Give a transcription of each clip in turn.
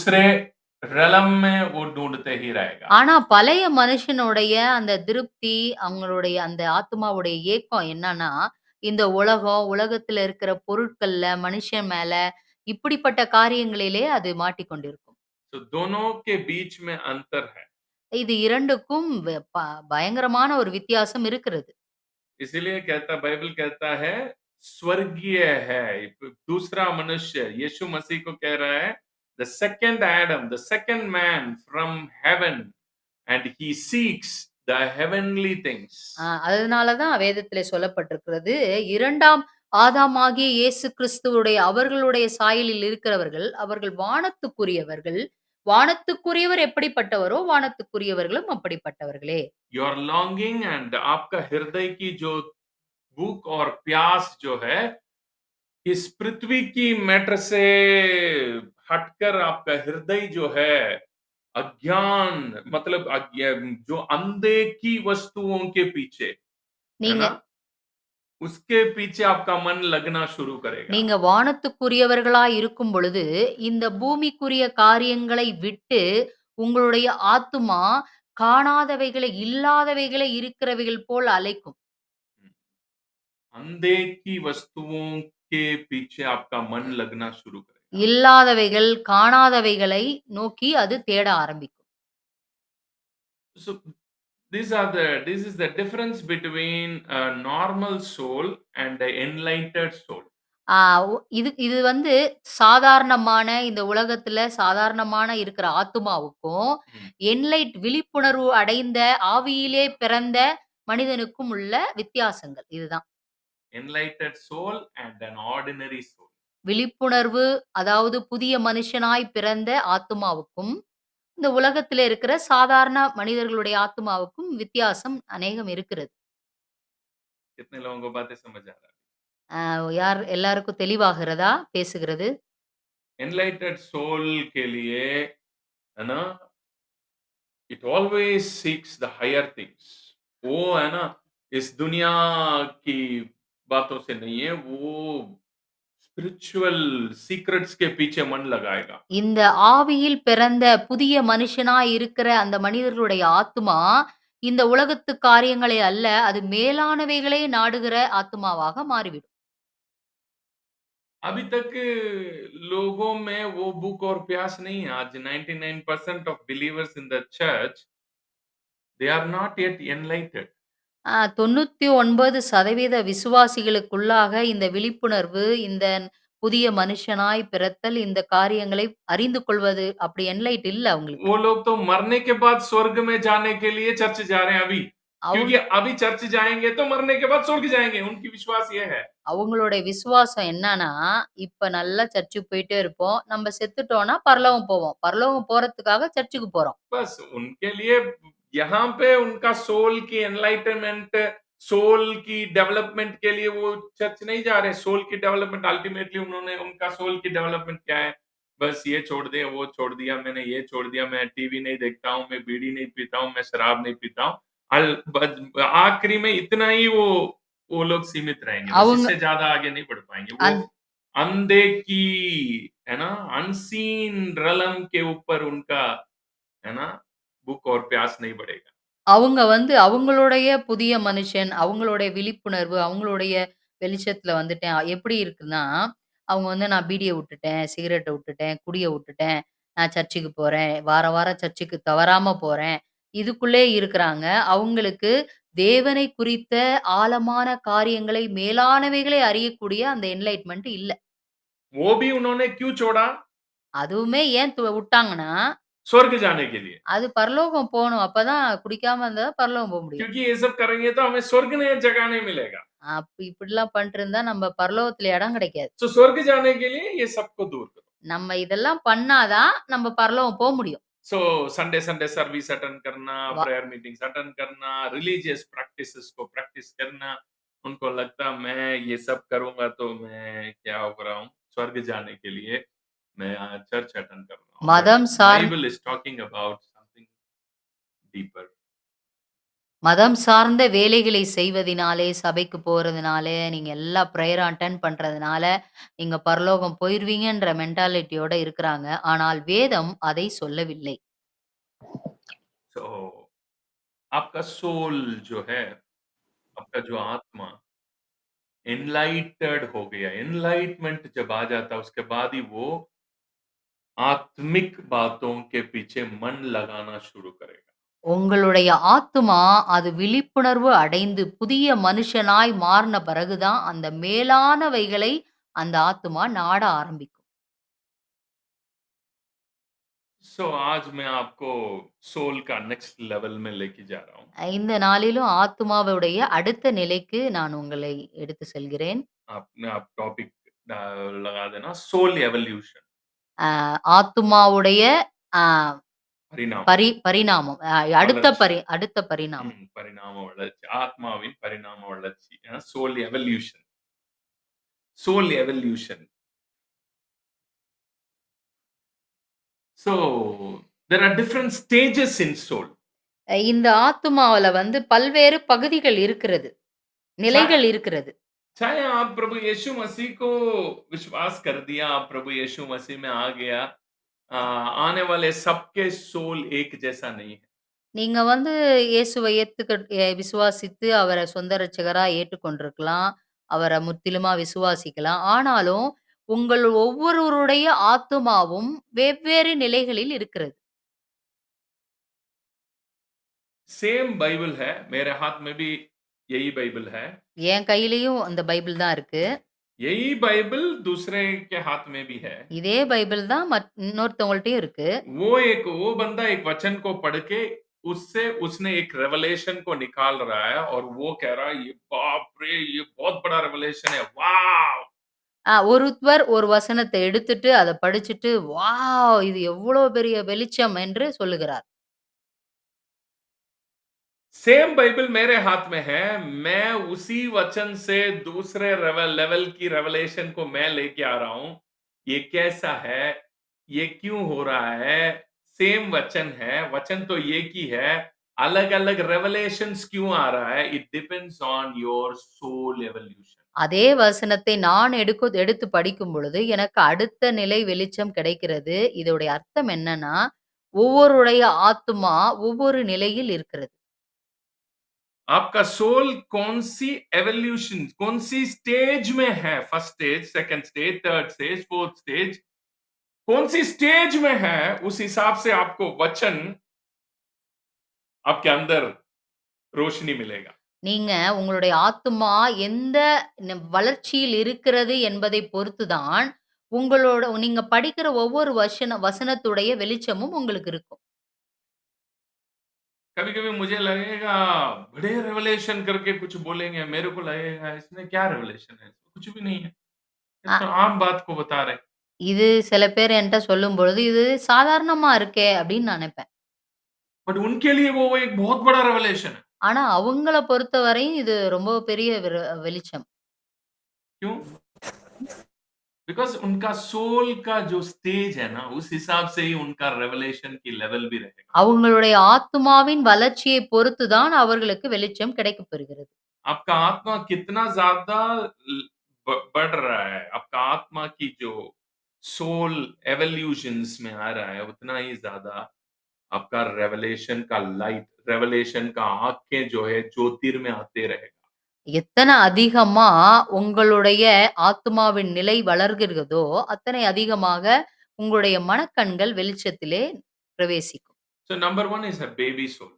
दूसरे realm में वो ढूंढते ही रहेगा. ஆனா பழைய மனுஷனுடைய அந்த திருப்தி, அவங்களுடைய அந்த ஆத்துமாவுடைய ஏக்கம் என்னன்னா, இந்த உலகம், உலகத்துல இருக்கிற பொருட்கள்ல, மனுஷன் மேல இப்படிப்பட்ட காரியங்களிலே அது மாட்டிக்கொண்டிருக்கும். तो दोनों के बीच में अंतर है. இது 2க்கும் பயங்கரமான ஒரு வித்தியாசம் இருக்கிறது. इसीलिए कहता बाइबल कहता है स्वर्गीय है. दूसरा मनुष्य यीशु मसीह को कह रहा है the second Adam, the second man from heaven, and he seeks the heavenly things. அதனால தான் வேதத்திலே சொல்லப்பட்டிருக்கிறது, 2ஆம் ஆதாமாகிய இயேசு கிறிஸ்துவுடைய அவர்களுடைய சாயலில் இருக்கிறவர்கள், அவர்கள் வானத்துக்குரியவர்கள். வானத்துக்குரியவர் எப்படிப்பட்டவரோ, வானத்துக்குரியவர்களும் அப்படிப்பட்டவர்களே. योर लॉन्गिंग एंड आपका हृदय की जो भूख और प्यास जो है, इस पृथ्वी की मैटर से हटकर आपका हृदय जो है अज्ञान, मतलब जो अनदेखी वस्तुओं के पीछे है நீங்க ना, उसके पीछे आपका मन लगना शुरू करेगा. நீங்க வானத்துக்குரியவர்களாய் இருக்கும் பொழுது, இந்த பூமிக்குரிய காரியங்களை விட்டு, உங்களுடைய ஆத்துமா காணாதவைகளை, இல்லாதவைகளை இருக்கிறவைகள் போல் அலைக்கும். अनदेखी वस्तुओं के पीछे आपका मन लगना शुरू करेगा. இல்லாதவைகள், காணாதவைகளை நோக்கி அது தேட ஆரம்பிக்கும். So this is the difference between a normal soul and an enlightened soul. ஆ இது இது வந்து சாதாரணமான இந்த உலகத்துல சாதாரணமான இருக்கிற ஆத்துமாவுக்கும், Hmm. விழிப்புணர்வு அடைந்த ஆவியிலே பிறந்த மனிதனுக்கும் உள்ள வித்தியாசங்கள் இதுதான். Enlightened soul and an ordinary soul. விழிப்புணர்வு அதாவது புதிய மனுஷனாய் பிறந்த ஆத்துமாவுக்கும், இந்த உலகத்தில இருக்கிற சாதாரண மனிதர்களுடைய ஆத்துமாவுக்கும் வித்தியாசம் அநேகம் இருக்கிறது. कितने लोगों को बातें समझ आ रहा है? யார் எல்லாருக்கும் தெளிவாகிறதா பேசுகிறது? Enlightened soul के लिए है ना, it always seeks the higher things. वो है ना, इस दुनिया की बातों से नहीं है, वो स्पिरिचुअल सीक्रेट्स के पीछे मन लगाएगा. இந்த ஆவியில் பிறந்த புதிய மனுஷனாய் இருக்கிற அந்த மனிதர்களுடைய ஆத்துமா, இந்த உலகத்து காரியங்களை அல்ல, அது மேலானவைகளை நாடுகிற ஆத்துமாவாக மாறிவிடும். अभी तक लोगों में वो भूख और प्यास नहीं है. आज 99% of believers in the church, they are not yet enlightened. 99% விசுவாசிகளுக்குள்ளாக இந்த விழிப்புணர்வு, இந்த புதிய மனுஷனாய் பிறத்தல், இந்த காரியங்களை அறிந்து கொள்வது அப்படி என்லைட் இல்ல அவங்களுக்கு. वो लोग तो मरने के बाद स्वर्ग में जाने के लिए चर्च जा रहे हैं अभी, அவங்க क्योंकि अभी चर्च जाएंगे तो मरने के बाद स्वर्ग जाएंगे. उनकी विश्वास ये है. அவங்களுடைய விசுவாசம் என்னன்னா, இப்ப நல்லா சர்ச்சுக்கு போயிட்டே இருப்போம். நம்ம செத்துட்டோம்னா பரலோகம் போவோம். பரலோகம் போறதுக்காக சர்ச்சுக்கு போறோம். बस उनके लिए यहाँ पे उनका सोल की एनलाइटनमेंट, सोल की डेवलपमेंट के लिए वो चर्च नहीं जा रहे. सोल की डेवलपमेंट अल्टीमेटली उन्होंने, उनका सोल की डेवलपमेंट क्या है? बस ये छोड़ दे, वो छोड़ दिया, मैंने ये छोड़ दिया, मैं टीवी नहीं देखता हूँ, मैं बीड़ी नहीं पीता हूँ, मैं शराब नहीं पीता हूँ. आखिरी में इतना ही वो लोग सीमित रहेंगे. बस அவங்க इससे ज्यादा आगे नहीं बढ़ पाएंगे. वो அந் अनदेखी है ना, अनसीन रलम के ऊपर उनका है ना, भूख और प्यास नहीं बढ़ेगा. அவங்க அவங்களுடைய புதிய மனுஷன், அவங்களுடைய விழிப்புணர்வு, அவங்களுடைய வெளிச்சத்துல வந்துட்டேன். எப்படி இருக்குன்னா, அவங்க நான் பீடிய விட்டுட்டேன், சிகரெட்ட விட்டுட்டேன், குடிய விட்டுட்டேன், நான் சர்ச்சுக்கு போறேன், வாரம் வாரம் சர்ச்சுக்கு தவறாம போறேன். இதுக்குள்ளே இருக்கிறாங்க. அவங்களுக்கு தேவனை குறித்த ஆழமான காரியங்களை, மேலானவைகளை அறியக்கூடிய அந்த என்லைட்மென்ட் இல்ல. वो भी उन्होंने क्यों छोड़ा? அதுவுமே ஏன் விட்டாங்கன்னா, स्वर्ग जाने के लिए. அது பரலோகம் போணும். அப்பதான் குடிக்காம இருந்தா பரலோகம் போ முடியும். क्योंकि ये सब करेंगे तो हमें स्वर्ग में जगह नहीं मिलेगा. இப்படிலாம் பண்ணிட்டு இருந்தா நம்ம பரலோகத்துல இடம் கிடைக்காது. तो स्वर्ग जाने के लिए ये सबको दूर करो. நம்ம இதெல்லாம் பண்ணாதான் நம்ம பரலோகம் போ முடியும். So Sunday Sunday service attend करना, வ प्रेयर मीटिंग्स अटेंड करना, रिलीजियस प्रैक्टिसेस को प्रैक्टिस करना, उनको लगता मैं ये सब करूंगा तो मैं क्या हो रहा हूँ, स्वर्ग जाने के लिए मैं चर्च अटेंड कर रहा हूँ. மதம் बट சார்ந்த Bible is talking about something deeper. மதம் சார்ந்த வேலைகளை செய்வதினாலே, சபைக்கு போறதுனால, நீங்க எல்லா பிரேயர் அட்டெண்ட் பண்றதுனால, நீங்க பரலோகம் போயிருவீங்கன்ற மென்டாலிட்டியோட இருக்கிறாங்க. ஆனால் வேதம் அதை சொல்லவில்லை. सो आपका सोल जो है, आपका जो आत्मा एनलाइटेड हो गया, एनलाइटमेंट जब आ जाता है, उसके बाद ही वो आत्मिक बातों के पीछे मन लगाना शुरू करेगा। உங்களுடைய ஆத்துமா அது விழிப்புணர்வு அடைந்து புதிய மனுஷனாய் மாறுன பிறகு தான், அந்த மேலானவைகளை அந்த ஆத்துமா நாட ஆரம்பிக்கும். सो आज मैं आपको सोल का नेक्स्ट लेवल में लेके जा रहा हूँ। இந்த நாளிலும் ஆத்துமாவுடைய அடுத்த நிலைக்கு நான் உங்களை எடுத்து செல்கிறேன். आप टॉपिक लगा देना सोल एवोल्यूशन அ ஆத்துமாவுடைய அ परिणाम பரிணாமம். வளர்ச்சி. அடுத்த பரிணாமம். பரிணாம வளர்ச்சி. ஆத்மாவின் பரிணாம வளர்ச்சி. Soul evolution. Soul evolution. So there are different stages in soul. இந்த ஆத்துமாவுல வந்து பல்வேறு பகுதிகள் இருக்கிறது. चा- நிலைகள் இருக்கிறது. चाहे आप प्रभु यीशु मसीह को विश्वास कर दिया, आप प्रभु यीशु मसीह में आ गया, आने वाले सबके सोल एक जैसा नहीं है. நீங்க வந்து இயேசுவை விசுவாசித்து அவர சொந்த இரட்சகரா ஏற்றுக்கொண்டிருக்கலாம். அவர முற்றிலுமா விசுவாசிக்கலாம். ஆனாலும் உங்கள் ஒவ்வொருவருடைய ஆத்துமாவும் வெவ்வேறு நிலைகளில் இருக்கிறது. सेम बाइबल है, मेरे हाथ में भी यही बाइबल है. என் கையிலயும் அந்த பைபிள் தான் இருக்கு. यही बाइबल दूसरे के हाथ में भी है. இதே பைபிள் தான் இன்னொருத்தவங்கள்ட்டயும் இருக்கு. वो बंदा एक वचन को पढ़ के उससे उसने एक रेवलेशन को निकाल रहा है और वो कह रहा है ये बाप रे ये बहुत बड़ा रेवलेशन है, वाव. ஒருவர் ஒரு வசனத்த எடுத்துட்டு, அத படிச்சுட்டு, "வாவ்! இது எவ்வளோ பெரிய வெளிச்சம்" என்று சொல்லுகிறார். सेम बाइबल मेरे हाथ में है, मैं उसी वचन से दूसरे लेवल की रेवलेशन को मैं लेके आ रहा हूं. ये कैसा है, ये क्यों हो रहा है, सेम वचन है, वचन तो एक ही है, अलग अलग रेवलेशंस क्यों आ रहा है, it depends on your soul evolution. அதே வசனத்தை நான் எடுத்து படிக்கும் பொழுது, எனக்கு அடுத்த நிலை வெளிச்சம் கிடைக்கிறது. இதோடைய அர்த்தம் என்னன்னா, ஒவ்வொருடைய ஆத்துமா ஒவ்வொரு நிலையில் இருக்கிறது. आपका सोल कौन सी एवोल्यूशन, कौन सी स्टेज में है, first stage, second stage, third stage, fourth stage, कौन सी स्टेज में है, उस हिसाब से आपको वचन आपके अंदर रोशनी मिलेगा. நீங்க உங்களுடைய ஆத்துமா எந்த வளர்ச்சியில் இருக்கிறது என்பதை பொறுத்து தான், நீங்க படிக்கிற ஒவ்வொரு வசனத்துடைய வெளிச்சமும் உங்களுக்கு இருக்கும். कभी कभी मुझे लगेगा बड़े रेवलेशन करके कुछ बोलेंगे, मेरे को लगेगा इसमें क्या रेवलेशन है, कुछ भी नहीं है, ये அ तो आम बात को बता रहे. இது சில பேர் என்ட்ட சொல்லும்பொழுது, "இது சாதாரணமா இருக்கே" அப்படின்னு நான் நெனைப்பேன். बट उनके लिए वो एक बहुत बड़ा रेवलेशन है. ஆனா அவங்கள பொறுத்தவரையும் இது ரொம்ப பெரிய வெளிச்சம். क्यों? बिकॉज उनका सोल का जो स्टेज है ना, उस हिसाब से ही उनका रेवलेशन की लेवल भी रहेगा. அவங்களுடைய ஆத்துமாவின் வளர்ச்சியை பொறுத்து தான் அவர்களுக்கு வெளிச்சம் கிடைக்கப் பெறுகிறது. आपका आत्मा कितना ज्यादा बढ़ रहा है, आपका आत्मा की जो सोल एवोल्यूशंस में आ रहा है, उतना ही ज्यादा आपका रेवलेशन का लाइट, रेवलेशन का आंखें जो है ज्योतिर में आते रहेगा. எத்தன அதிகமா உங்களுடைய ஆத்துமாவின் நிலை வளர்கிறதோ, அத்தனை அதிகமாக உங்களுடைய மனக்கண்கள் வெளிச்சத்திலே பிரவேசிக்கும். So number one is a baby soul.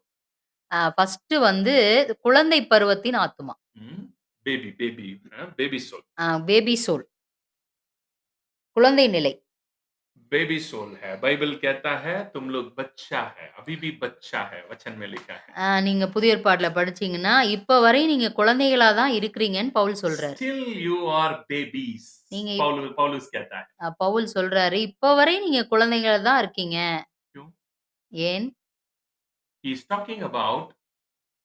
First வந்து குழந்தை பருவத்தின் ஆத்துமா. Hmm? Baby soul. Baby soul. குழந்தை நிலை. बेबी सोल है, बाइबल कहता है तुम लोग बच्चा है, अभी भी बच्चा है, वचन में लिखा है. நீங்க புதிய ஏற்பாட்டுல படிச்சீங்கன்னா, இப்ப வரை நீங்க குழந்தைகளா தான் இருக்கிறீங்கன்னு பவுல் சொல்றாரு. Still you are babies. நீங்க पौलुस कहता है. பவுல் சொல்றாரு, இப்ப வரை நீங்க குழந்தைகளா தான் இருக்கீங்க. क्यों? ஏன்? He is talking about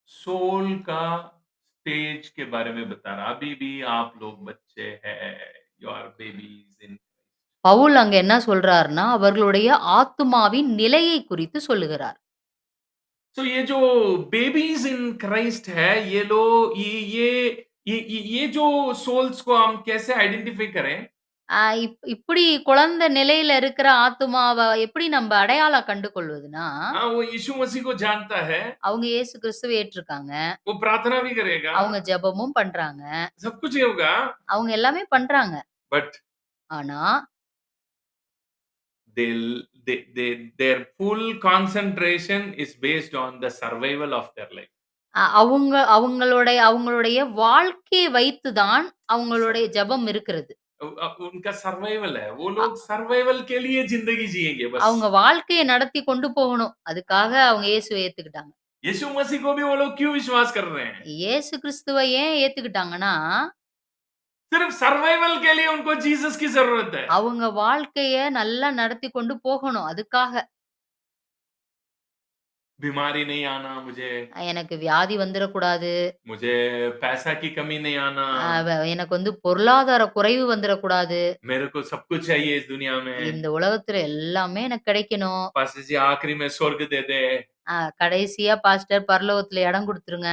soul का स्टेज के बारे में बता रहा, अभी भी आप लोग बच्चे हैं, you are babies in. Paul அங்க என்ன சொல்றாருன்னா, அவர்களுடைய ஆத்துமாவின் நிலையை குறித்து சொல்லுகிறார். सो ये जो बेबीज इन क्राइस्ट है, ये लोग ये जो सोल्स को हम कैसे आइडेंटिफाई करें? இப்படி குழந்தை நிலையில இருக்கிற ஆத்துமாவ எப்படி நம்ப அடையாளம் கண்டு கொள்வதுன்னா, हाँ, वो यीशु मसीह को जानता है, அவங்க இயேசு கிறிஸ்துவ ஏற்றுருக்காங்க. वो प्रार्थना भी करेगा, அவங்க ஜெபமும் பண்றாங்க. सब कुछ ही होगा, அவங்க எல்லாமே பண்றாங்க. बट ஆனா, their full concentration is based on the survival of their life. அவங்களுடைய வாழ்க்கையை வைத்து தான் அவங்களுடைய Survival. ஜெபம் இருக்கிறது. उनका सर्वाइवल है, वो அ लोग सर्वाइवल के लिए जिंदगी जिएंगे बस। அவங்க வாழ்க்கைய நடத்தி கொண்டு போகணும். அதுக்காக அவங்க இயேசுவ ஏத்துக்கிட்டாங்க. यीशु मसीह को भी वो लोग क्यों विश्वास कर रहे हैं? இயேசு கிறிஸ்துவ ஏன் ஏத்துக்கிட்டாங்கன்னா, सिर्फ सर्वाइवल के लिए उनको जीसस की जरूरत है। அவங்க வாழ்க்கைய நல்லா நடத்தி கொண்டு போகணும். அதுக்காக. बीमारी नहीं आना मुझे, எனக்கு வியாதி வந்துறக்கூடாது. मुझे पैसा की कमी नहीं आना, எனக்கு வந்து பொருளாதார குறைவு வந்துறக்கூடாது. मेरे को सब कुछ चाहिए इस दुनिया में। இந்த உலகத்துல எல்லாமே எனக்கு கிடைக்கணும். पास्टर जी आखिरी में स्वर्ग दे दे, கடைசியா பாஸ்டர் பரலோகத்துல இடம் குடுத்துருங்க.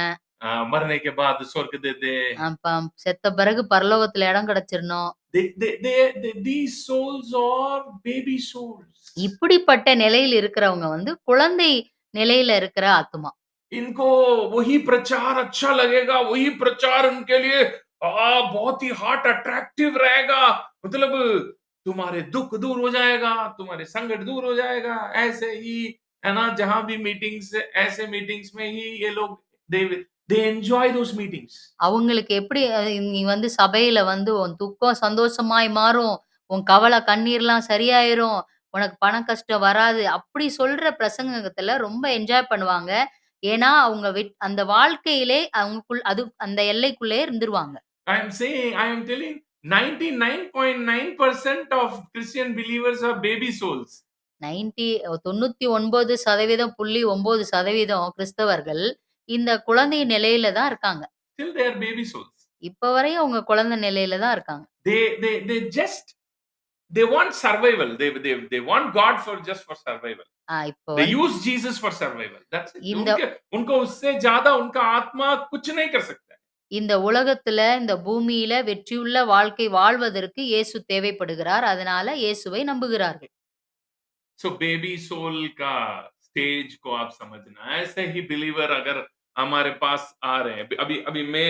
मरने के बाद स्वर्ग दे दे। செத்த பிறகு பரலோகத்துல இடம் கிடைச்சிரணும். These souls are baby souls. இப்படிப்பட்ட நிலையில இருக்கிறவங்க வந்து குழந்தை நிலையில இருக்கிற ஆத்துமா. इनको वही प्रचार अच्छा लगेगा, वही प्रचार उनके लिए बहुत ही हॉट अट्रैक्टिव रहेगा। मतलब तुम्हारे दुख दूर हो जाएगा, तुम्हारे संकट दूर हो जाएगा। ऐसे ही है ना, जहां भी मीटिंग्स, ऐसे मीटिंग्स में ही ये लोग दे एंजॉय दोस मीटिंग्स। அவங்களுக்கு எப்படி நீ வந்து சபையில வந்து உன் துக்கம் சந்தோஷமாய் மாறும். உன் கவலை கண்ணீர்லாம் சரியாயிரும். உனக்கு பண கஷ்டம் வராது. அப்படி சொல்ற பிரசங்கத்துல ரொம்ப என்ஜாய் பண்ணுவாங்க. ஏன்னா, அவங்க அந்த வாழ்க்கையிலே அவங்களுக்குள் அது அந்த எல்லைக்குள்ளே இருந்துருவாங்க. I am telling 99.9% of Christian believers are baby souls. 99.9% கிறிஸ்தவர்கள் இந்த குழந்தை நிலையில தான் இருக்காங்க. Still they are baby souls. இப்ப வரையும் அவங்க குழந்தை நிலையில தான் இருக்காங்க. They just they want survival. They want God for just for survival. இப்போ They use Jesus for survival. That's it. இந்த उनको उससे ज्यादा उनका आत्मा कुछ नहीं कर सकता है। இந்த உலகத்துல, இந்த பூமியில வெற்றியுள்ள வாழ்க்கை வாழ்வதற்கு இயேசு தேவைப்படுகிறார். அதனால இயேசுவை நம்புகிறார்கள். सो बेबी सोल का स्टेज को आप समझना। ऐसे ही बिलीवर अगर हमारे पास आ रहे हैं, अभी अभी मैं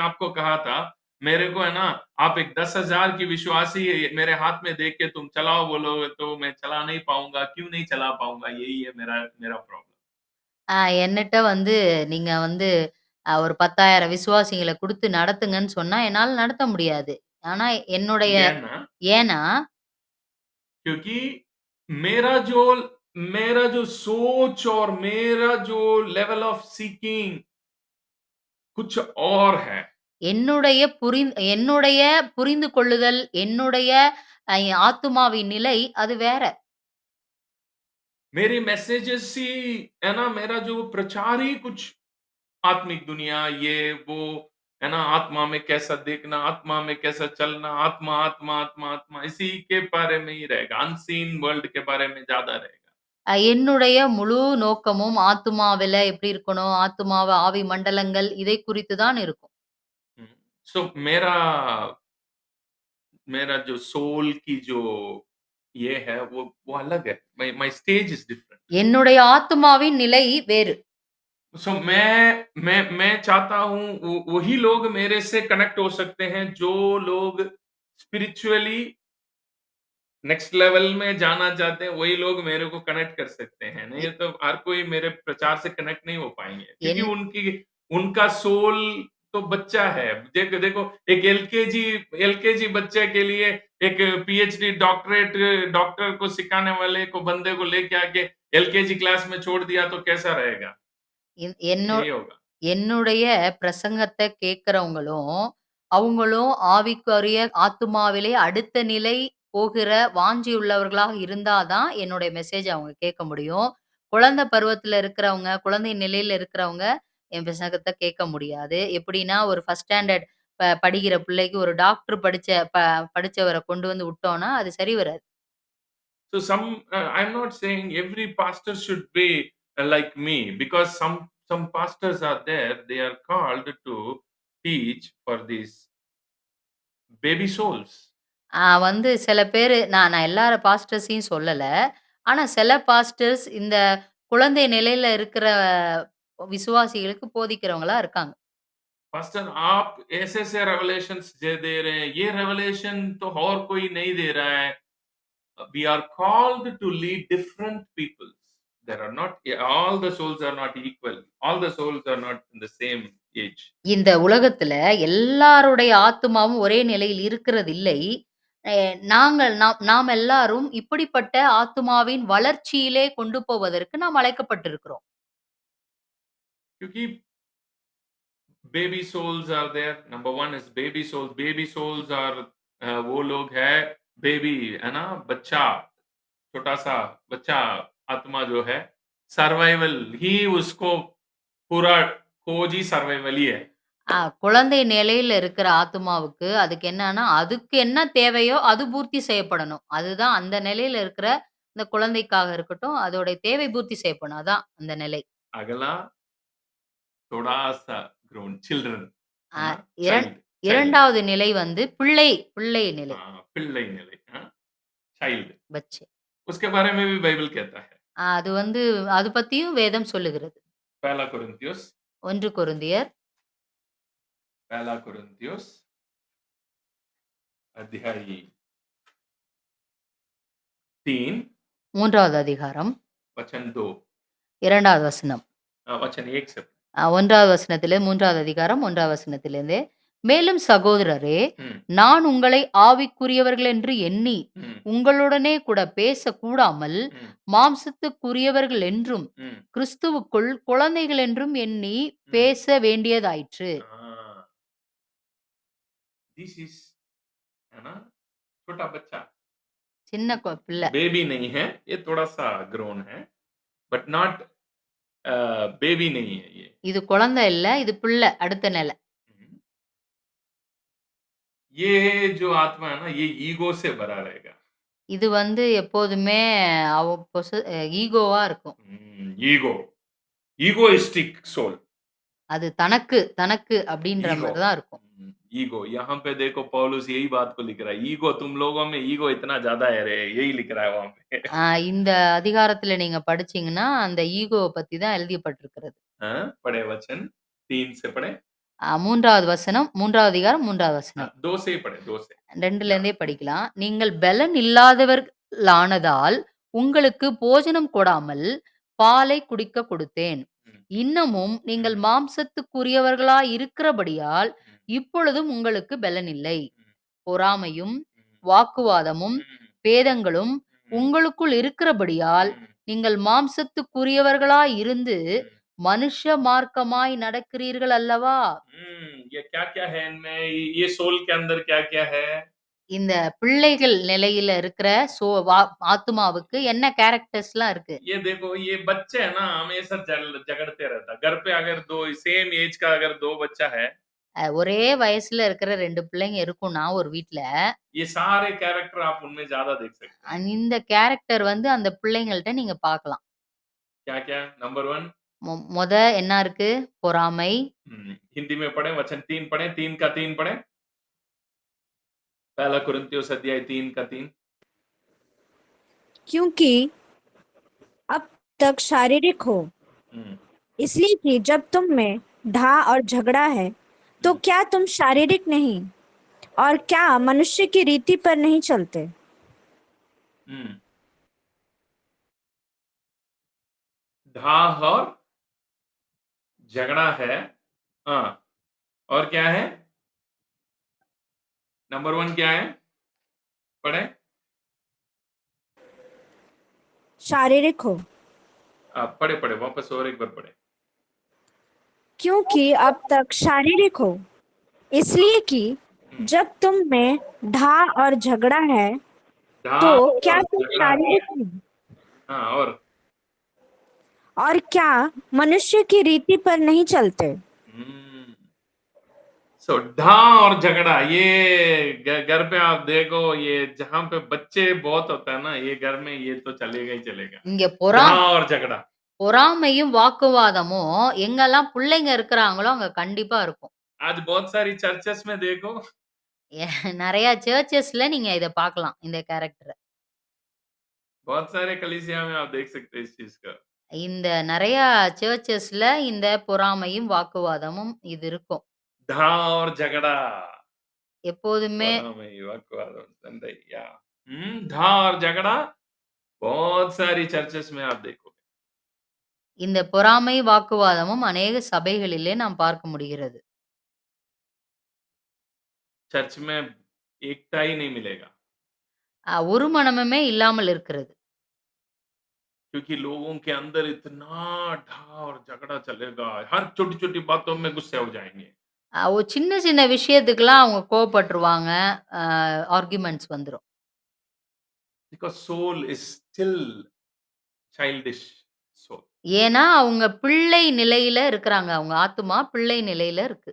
आपको कहा था, मेरे को है ना, आप एक 10,000 की विश्वासी मेरे हाथ में देख के तुम चलाओ बोलोगे तो मैं चला नहीं पाऊंगा। क्यों नहीं चला पाऊंगा? यही है मेरा मेरा प्रॉब्लम। என்னட்ட வந்து நீங்க வந்து ஒரு 10,000 விசுவாசிகள குடுத்து நடத்துங்கன்னு சொன்னா, என்னால நடத்த முடியாது. ஆனா என்னுடைய ना, ஏன்னா, क्योंकि मेरा जो मेरा जो सोच और मेरा जो लेवल ऑफ सीकिंग कुछ और है। என்னுடைய புரிந்து கொள்ளுதல், என்னுடைய அ ஆத்துமாவின் நிலை அது வேற. मेरी मैसेजेस ही है ना, मेरा जो प्रचार ही कुछ आत्मिक दुनिया ये वो है ना, आत्मा में कैसा देखना, आत्मा में कैसा चलना, आत्मा आत्मा आत्मा आत्मा इसी के बारे में ही रहेगा। अनसीन वर्ल्ड के बारे में ज्यादा रहेगा। என்னுடைய முழு நோக்கமும் ஆத்துமாவில எப்படி இருக்கணும், ஆத்துமாவ ஆவி மண்டலங்கள் இதை குறித்து தான் இருக்கும். सो मेरा मेरा जो सोल की जो ये है वो अलग है। My stage is different. என்னுடைய ஆத்துமாவின் நிலை வேறு. सो मैं चाहता हूँ वही लोग मेरे से कनेक्ट हो सकते हैं जो लोग स्पिरिचुअली नेक्स्ट लेवल में जाना चाहते हैं। वही लोग मेरे को कनेक्ट कर सकते हैं। नहीं तो हर कोई मेरे प्रचार से कनेक्ट नहीं हो पाएंगे, क्योंकि என் उनका सोल तो बच्चा है। देखो देखो, एक एलकेजी बच्चे के लिए एक पीएचडी डॉक्टरेट डॉक्टर को सिखाने वाले को बंदे को लेके आके एलकेजी क्लास में छोड़ दिया तो कैसा रहेगा? என் என்னோ यही होगा। என்னுடைய பிரசங்கத்த கேட்கிறவங்களும், அவங்களும் ஆவிக்குரிய ஆத்துமாவிலே அடுத்த நிலை போகிற வாஞ்சியுள்ளவர்களாக இருந்தா தான் என்னுடைய மெசேஜ அவங்க கேட்க முடியும். குழந்தை பருவத்தில இருக்கிறவங்க, குழந்தை நிலையில இருக்கிறவங்க என் பிரசங்கத்த கேட்க முடியாது. எப்படின்னா, ஒரு ஃபர்ஸ்ட் ஸ்டாண்டர்ட் படிக்கிற பிள்ளைக்கு ஒரு டாக்டர் படிச்சவர கொண்டு வந்து விட்டோம்னா, அது சரி வராது. So I'm not saying every pastor should be like me, because some pastors are there, they are called to teach for these baby souls. வந்து சில பேரு நான் நான் எல்லார பாஸ்டர்ஸையும் சொல்லல. ஆனா சில பாஸ்டர்ஸ் இந்த குழந்தை நிலையில இருக்கிற விசுவாசிகளுக்கு போதிக்கிறவங்களா இருக்காங்க. पास्टर आप ऐसे-ऐसे रेवलेशंस दे रहे हैं, ये रेवलेशन तो और कोई नहीं दे रहा है. We are called to lead different peoples. There are not all the souls are not equal. All the souls are not in the same age. இந்த உலகத்துல எல்லாருடைய ஆத்துமாவும் ஒரே நிலையில் இருக்கிறதில்லை. அ நாங்கள் நாம் எல்லாரும் இப்படிப்பட்ட ஆத்துமாவின் வளர்ச்சியிலே கொண்டு போவதற்கு நாம் அழைக்கப்பட்டிருக்கிறோம். क्योंकि baby souls are there. Number one is baby souls. Baby souls are वो लोग है baby है ना, बच्चा, छोटा सा बच्चा आत्मा जो है, सर्वाइवल ही उसको पूरा खोज ही सर्वाइवल ही है. குழந்தை நிலையில இருக்கிற ஆத்துமாவுக்கு அதுக்கு என்னன்னா, அதுக்கு என்ன தேவையோ அது பூர்த்தி செய்யப்படணும். அதுதான் அந்த நிலையில இருக்கிற இந்த குழந்தைக்காக இருக்கட்டும், அதோடைய தேவை பூர்த்தி செய்யப்படணும். அதான் அந்த நிலை. अगला थोड़ा सा grown children है அ ना, இரண் child child 2வது நிலை வந்து பிள்ளை பிள்ளை நிலை. पिल्लई निले हाँ, child. பச்சை. उसके बारे में भी बाइबल कहता है. அது வந்து அது பத்தியும் வேதம் சொல்லுகிறது. पहला कोरिन्थियोस 1 கொரிந்தியர் पहला कोरिन्थियोस अध्याय 3 3வது அதிகாரம் वचन 2 2வது வசனம். वचन 1 से 1வது வசனத்திலே 3வது அதிகாரம் 1வது வசனத்திலிருந்தே, மேலும் சகோதரரே, हम्म நான் உங்களை ஆவிக்குரியவர்கள் என்று எண்ணி हम्म உங்களுடனே கூட பேசக்கூடாமல் हम्म மாம்சத்துக்குரியவர்கள் என்றும் हम्म கிறிஸ்துவுக்குள் குழந்தைகள் என்றும் எண்ணி हम्म பேச வேண்டியதாயிற்று. दिस इज है ना, छोटा बच्चा, சின்ன பிள்ளை. बेबी नहीं है ये, थोड़ा सा ग्रोन है, बट नॉट बेबी नहीं है ये. இது குழந்தை இல்ல, இது பிள்ளை அடுத்த நிலை. ये जो आत्मा है ना, ये ईगो से भरा रहेगा. இது வந்து எப்போதுமே ஈகோவா இருக்கும். Ego, egoistic soul. அது தனக்கு தனக்கு அப்படின்ற ईगो, மாதிரி தான் இருக்கும். ईगो. यहाँ पे देखो पौलुस यही बात को लिख रहा है. ईगो, तुम लोगों में ईगो इतना ज्यादा है रे, यही लिख रहा है वहां पे. இந்த அதிகாரத்துல நீங்க படிச்சீங்கன்னா, அந்த ஈகோவ பத்தி தான் எழுதப்பட்டிருக்கிறது. हाँ, पढ़े वचन 3 से पढ़े. 3வது வசனம், 3வது அதிகாரம் 3வது வசனம். 2 से ही पढ़े, 2 से. 2ல இருந்தே படிக்கலாம். நீங்கள் பெலன் இல்லாதவர்களானதால் உங்களுக்கு போஜனம் கொடாமல் பாலை குடிக்க கொடுத்தேன். ம். இன்னமும் நீங்கள் ம். மாம்சத்துக்குரியவர்களாய் இருக்கிறபடியால் ம். இப்பொழுதும் உங்களுக்கு பெலன் இல்லை. ம். பொறாமையும் ம். வாக்குவாதமும் ம். பேதங்களும் ம். உங்களுக்குள் இருக்கிறபடியால் ம். நீங்கள் மாம்சத்துக்குரியவர்களாய் இருந்து ம். மனுஷ மார்க்கமாய் நடக்கிறீர்கள் அல்லவா? ये क्या-क्या है इनमें? ये सोल के अंदर क्या-क्या है? இந்த பிள்ளைகள் निலையில இருக்கிற ஆத்துமாவுக்கு என்ன கேரக்டர்ஸ்லாம் இருக்கு? ये देखो, ये बच्चे है ना, हमेशा झगड़ते रहता. घर पे अगर 2 सेम एज का अगर 2 बच्चा है, ஒரே वयசுல இருக்கிற 2 பிள்ளைங்க இருக்கும்னா ஒரு வீட்ல, ये सारे कैरेक्टर आप उनमें ज्यादा देख सकते हैं. இந்த கேரக்டர் வந்து அந்த பிள்ளைங்கள்ட்ட நீங்க பார்க்கலாம். क्या-क्या? नंबर 1 மொத என்ன இருக்கு? பொறாமை. हिंदी में पढ़े, वचन 3 पढ़े, 3 का 3 पढ़े. पहला कुरिन्थियोस अध्याय 3 का 3. क्योंकि अब तक शारीरिक हो, हम्म, इसलिए कि जब तुम में ढा और झगड़ा है, तो क्या तुम शारीरिक नहीं और क्या मनुष्य की रीति पर नहीं चलते? हम्म. ढाह और झगड़ा है. हाँ, और क्या है? नंबर 1 क्या है? पढ़े. शारीरिक हो, पढ़े पढ़े वापस और एक बार पढ़े. क्योंकि अब तक शारीरिक हो, इसलिए कि जब तुम में ढा और झगड़ा है, ढाह तो और क्या तुम झगड़ा है. शारीरिक नहीं हाँ, और क्या मनुष्य की रीति पर नहीं चलते? सो ढा और झगड़ा, ये घर पे आप देखो, ये जहाँ पे बच्चे बहुत होता है ना, ये घर में ये तो चलेगा ही चलेगा. இங்க ढा और झगड़ा. பொறாமையும், வாக்குவாதமும் எங்கெல்லாம் புள்ளைங்க இருக்கிறாங்களோ, அங்க கண்டிப்பா இருக்கும். आज बहुत सारी चर्चेस में देखो நெறைய சர்ச்சஸ்ல நீங்க இத பார்க்கலாம், இந்த கேரக்டர. बहुत सारे कलीसिया में आप देख सकते हैं इस चीज का இந்த நெறைய சர்ச்சஸ்ல இந்த பொறாமையும், வாக்குவாதமும் இது இருக்கும். धा और झगड़ा எப்போதுமே பொறாமை வாக்குவாதம் சண்டை या धा और झगड़ा बहुत सारी चर्चेस में आप देखो இந்த பொறாமை, வாக்குவாதமும் அநேக சபைகளிலே நாம் பார்க்க முடிகிறது. चर्च में एकता ही नहीं मिलेगा ஒரு மனமுமே இல்லாமல் இருக்கிறது. क्योंकि लोगों के अंदर इतना ढा और झगड़ा चलेगा हर छोटी छोटी बातों में गुस्से हो जाएंगे ஒரு சின்ன சின்ன விஷயத்துக்குலாம் அவங்க கோவப்பட்டுருவாங்க. அ ஆர்குமெண்ட்ஸ் வந்துரும். Because soul is still childish soul ஏன்னா, அவங்க பிள்ளை நிலையில இருக்கிறாங்க. அவங்க ஆத்துமா பிள்ளை நிலையில இருக்கு.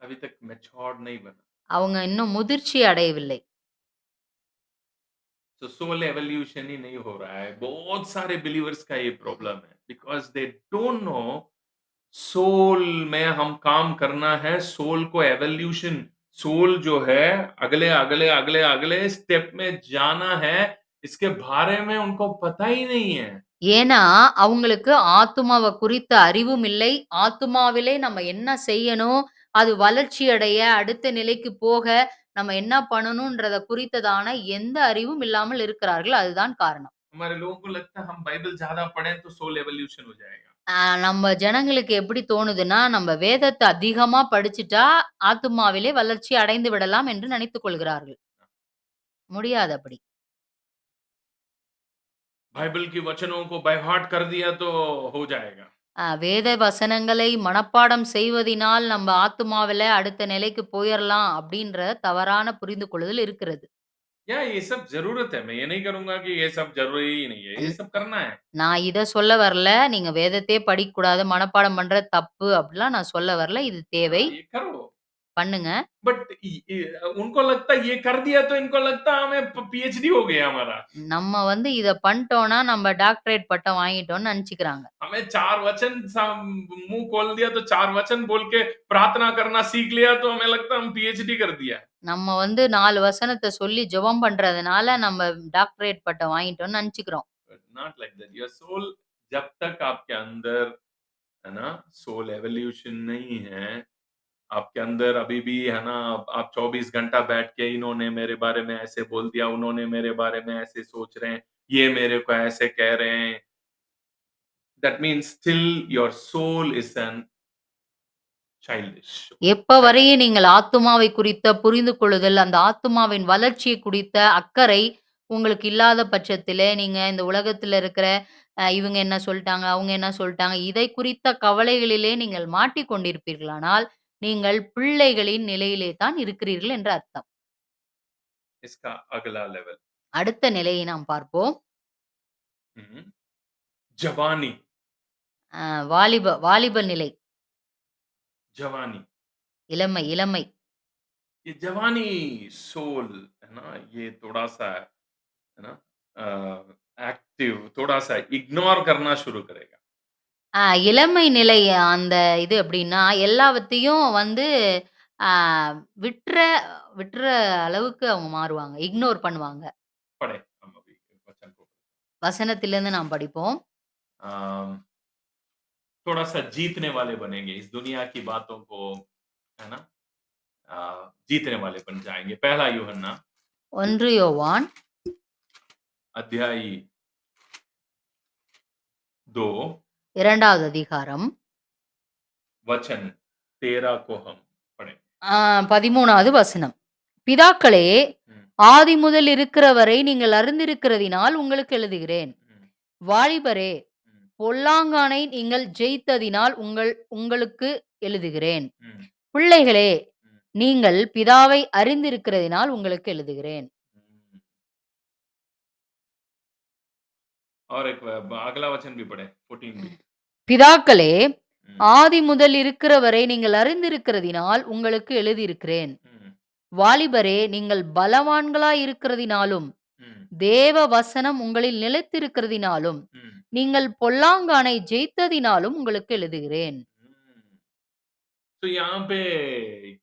अभी तक मैच्योर्ड नहीं बना அவங்க இன்னும் முதிர்ச்சி அடையவில்லை. तो सोल एवोल्यूशन ही नहीं हो रहा है बहुत सारे बिलीवर्स का ये प्रॉब्लम है because they don't know soul में हम काम करना है सोल को एवोल्यूशन सोल जो है अगले अगले अगले अगले स्टेप में जाना है इसके बारे में उनको पता ही नहीं है ஏன்னா, அவங்களுக்கு ஆத்துமாவ குறித்த அறிவும் இல்லை. ஆத்துமாவிலே நம்ம என்ன செய்யணும்? அது வளர்ச்சி அடைய, அடுத்த நிலைக்கு போக, நம்ம என்ன பண்ணணுன்றத குறித்ததான எந்த அறிவும் இல்லாமல் இருக்கிறார்கள். அதுதான் காரணம். हमारे लोगों को लगता है हम बाइबल ज्यादा पढ़ें तो सोल एवोल्यूशन हो जाएगा நம்ம ஜனங்களுக்கு எப்படி தோணுதுன்னா, நம்ம வேதத்த அதிகமா படிச்சுட்டா, ஆத்துமாவிலே வளர்ச்சி அடைந்து விடலாம் என்று நினைத்துக் கொள்கிறார்கள். முடியாது அப்படி. बाइबल की वचनों को बाय हार्ट कर दिया तो हो जाएगा வேத வசனங்களை மனப்பாடம் செய்வதினால் நம்ம ஆத்துமாவில அடுத்த நிலைக்கு போயிரலாம் அப்படின்ற தவறான புரிந்து கொள்ளுதல் இருக்கிறது. या ये सब जरूरत है मैं ये नहीं करूंगा कि ये सब जरूरी ही नहीं है ये ன் सब करना है நான் इத சொல்ல வரல. நீங்க வேதத்தையே படிக்கக்கூடாது, மனப்பாடம் பண்றது தப்பு அப்படிலாம் நான் சொல்ல வரல. இது தேவை. हाँ, ये करो பண்ணுங்க. बट उनको लगता है ये कर दिया तो इनको लगता है हमें पीएचडी हो गया हमारा நம்ம இத பண்ணிட்டோம்னா, நம்ம டாக்டரேட் பட்டம் வாங்கிட்டோம்னு நெனச்சுக்கிறாங்க. हमें चार वचन मुंह खोल दिया तो चार वचन बोल के प्रार्थना करना सीख लिया तो हमें लगता है हम पीएचडी कर दिया நம்ம 4 वசனத்த சொல்லி ஜெபம் பண்றதுனால, நம்ம டாக்டரேட் பட்டம் வாங்கிட்டோம்னு நெனச்சுக்கிறோம். Not like that your soul जब तक आपके अंदर है ना सोल एवोल्यूशन नहीं है आपके अंदर अभी भी है ना आप 24 घंटा बैठ के इन्होंने मेरे बारे में ऐसे बोल दिया उन्होंने मेरे बारे में ऐसे सोच रहे हैं ये मेरे को ऐसे कह रहे हैं that means still your soul is an childish எப்ப வரையும் நீங்கள் ஆத்துமாவை குறித்த புரிந்து கொள்ளுதல், அந்த ஆத்துமாவின் வளர்ச்சியை குறித்த அக்கறை உங்களுக்கு இல்லாத பட்சத்திலே, நீங்க இந்த உலகத்தில இருக்கிற இவங்க என்ன சொல்ட்டாங்க, அவங்க என்ன சொல்ட்டாங்க, இதை குறித்த கவலைகளிலே நீங்கள் மாட்டிக் கொண்டிருப்பீர்களானால், நீங்கள் பிள்ளைகளின் நிலையிலே தான் இருக்கிறீர்கள் என்று அர்த்தம். इसका अगला लेवल அடுத்த நிலையை நாம் பார்ப்போம். जवानी வாலிப நிலை. जवानी இளமை, இளமை. ये जवानी सोल है ना ये थोड़ा सा है ना एक्टिव थोड़ा सा इग्नोर करना शुरू करेगा இளமை நிலை அந்த இது எப்படின்னா, எல்லாவத்தையும் ஆ விட்ற விட்ற அளவுக்கு அவங்க மாறுவாங்க. இக்னோர் பண்ணுவாங்க. पढ़े हम अभी वचन को வசனத்திலிருந்து நாம் படிப்போம். अम, थोड़ा सा जीतने वाले बनेंगे इस दुनिया की बातों को है ना जीतने वाले बन जाएंगे पहला यूहन्ना 1 யோவான் अध्याय 2 2வது அதிகாரம் वचन 13 को हम पढ़ें 13வது வசனம். பிதாக்களே, हम्म, ஆதிமுதல் இருக்கிறவரை நீங்கள் அறிந்திருக்கிறதினால் உங்களுக்கு எழுதுகிறேன். हम्म, வாலிபரே, हम्म, பொல்லாங்கானை நீங்கள் ஜெயித்ததினால் உங்களுக்கு எழுதுகிறேன். हम्म, பிள்ளைகளே, हम्म, நீங்கள் பிதாவை அறிந்திருக்கிறதினால் உங்களுக்கு எழுதுகிறேன். हम्म। और एक अगला वचन भी पढ़े 14 भी பிதாக்களே, हम्म, ஆதிமுதல் இருக்கிறவரை நீங்கள் அறிந்திருக்கிறதினால் உங்களுக்கு எழுதியிருக்கிறேன். हम्म, வாலிபரே, நீங்கள் பலவான்களாய் இருக்கிறதினாலும், हम्म, தேவ வசனம் உங்களில் நிலைத்திருக்கிறதினாலும், हम्म, நீங்கள் பொல்லாங்கானை ஜெயித்ததினாலும் உங்களுக்கு எழுதுகிறேன். तो यहाँ पे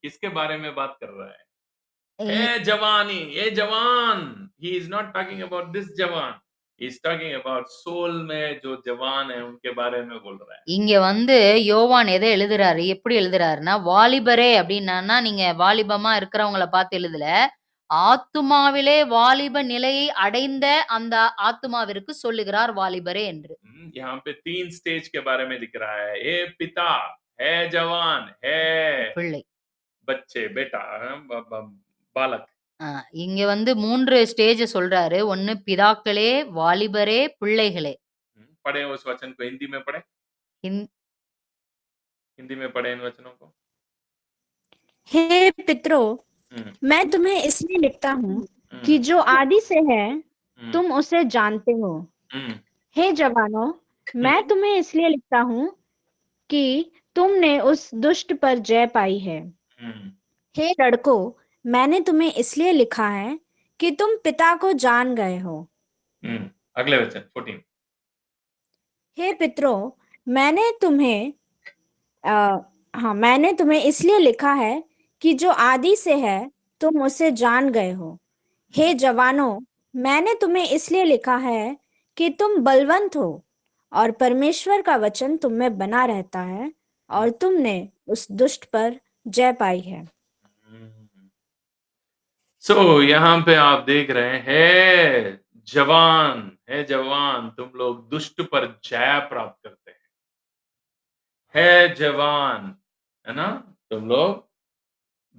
किसके बारे में बात कर रहा है? இ Hey जवानी, hey जवान. He is not talking about this जवान. He is talking about soul में जो जवान है उनके बारे में बोल रहा है. இங்க வந்து யோவான் எத எழுதுறாரு? எப்படி எழுதுறாருன்னா, வாலிபரே அப்படின்னான்னா, நீங்க வாலிபமா இருக்கிறவங்கள பார்த்து எழுதல. ஆத்துமாவிலே வாலிப நிலையை அடைந்த அந்த ஆத்துமாவிற்கு சொல்லுகிறார் வாலிபரே என்று. यहाँ पे 3 स्टेज के बारे में दिख रहा है. हे पिता, हे जवान, हे பிள்ளை. बच्चे, बेटा, बालक. இங்க வந்து 3 ஸ்டேஜ சொல்றாரு. 1 பிதாக்களே, வாலிபரே, பிள்ளைகளே. पढ़े उस वचन को हिंदी में पढ़े. हिन हिंदी में पढ़े इन वचनों को. हे पितरों, हम्म, मैं तुम्हें इसलिए लिखता हूँ कि हम्म, जो आदि से है हम्म, तुम उसे जानते हो। हम्म, हे जवानों, मैं तुम्हें इसलिए लिखता हूँ कि तुमने उस दुष्ट पर जय पाई है। हम्म, हे लड़कों, मैंने तुम्हें इसलिए लिखा है कि तुम पिता को जान गए हो। अगले वचन 14. हे पितरों, मैंने तुम्हें मैंने तुम्हें इसलिए लिखा है कि जो आदि से है तुम उसे जान गए हो। हे जवानों, मैंने तुम्हें इसलिए लिखा है कि तुम बलवंत हो और परमेश्वर का वचन तुम में बना रहता है और तुमने उस दुष्ट पर जय पाई है। सो यहाँ पे आप देख रहे हैं है जवान तुम लोग दुष्ट पर जय प्राप्त करते हैं. है जवान, है ना, तुम लोग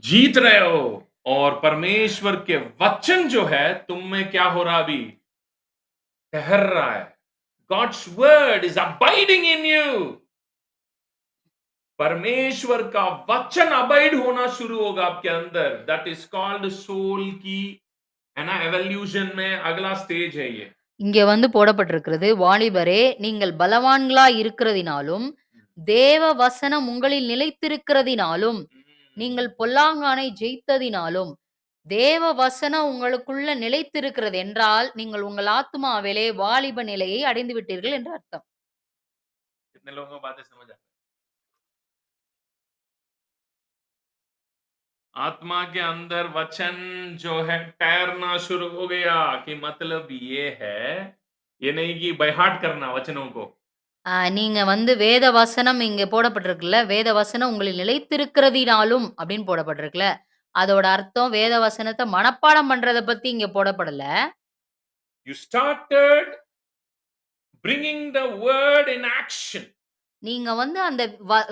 जीत रहे हो और परमेश्वर के वचन जो है तुम में क्या हो रहा अभी ठहर रहा है. God's word is abiding in you. परमेश्वर का वचन अबाइड होना शुरू होगा आपके अंदर. दैट इज कॉल्ड सोल की, है ना, एवोल्यूशन में अगला स्टेज है ये. இங்க வந்து போடப்பட்டிருக்கிறது, வாலிபரே நீங்கள் பலவான்களா இருக்கிறதினாலும், தேவ வசனம் உங்களில் நிலைத்திருக்கிறதினாலும், நீங்கள் பொல்லாங்கானை ஜெயித்ததினாலும், தேவ வசனம் உங்களுக்குள்ள நிலைத்திருக்கிறது என்றால், நீங்கள் உங்கள் ஆத்துமாவிலே வாலிப நிலையை அடைந்து விட்டீர்கள் என்று அர்த்தம். कितने लोगों को बातें समझ आ रही? आत्मा के अंदर वचन जो है तैरना शुरू हो गया कि मतलब ये है, ये नहीं कि बायहार्ट करना वचनों को. நீங்க வந்து வேத வசனம் இங்க போடப்பட்டிருக்குல்ல, வேத வசனம் உங்களில் நிலைத்திருக்கிறதினாலும் அப்படின்னு போடப்பட்டிருக்குல்ல, அதோட அர்த்தம் வேத வசனத்த மனப்பாடம் பண்றத பத்தி இங்க போடப்படல. You started bringing the word in action. நீங்க வந்து அந்த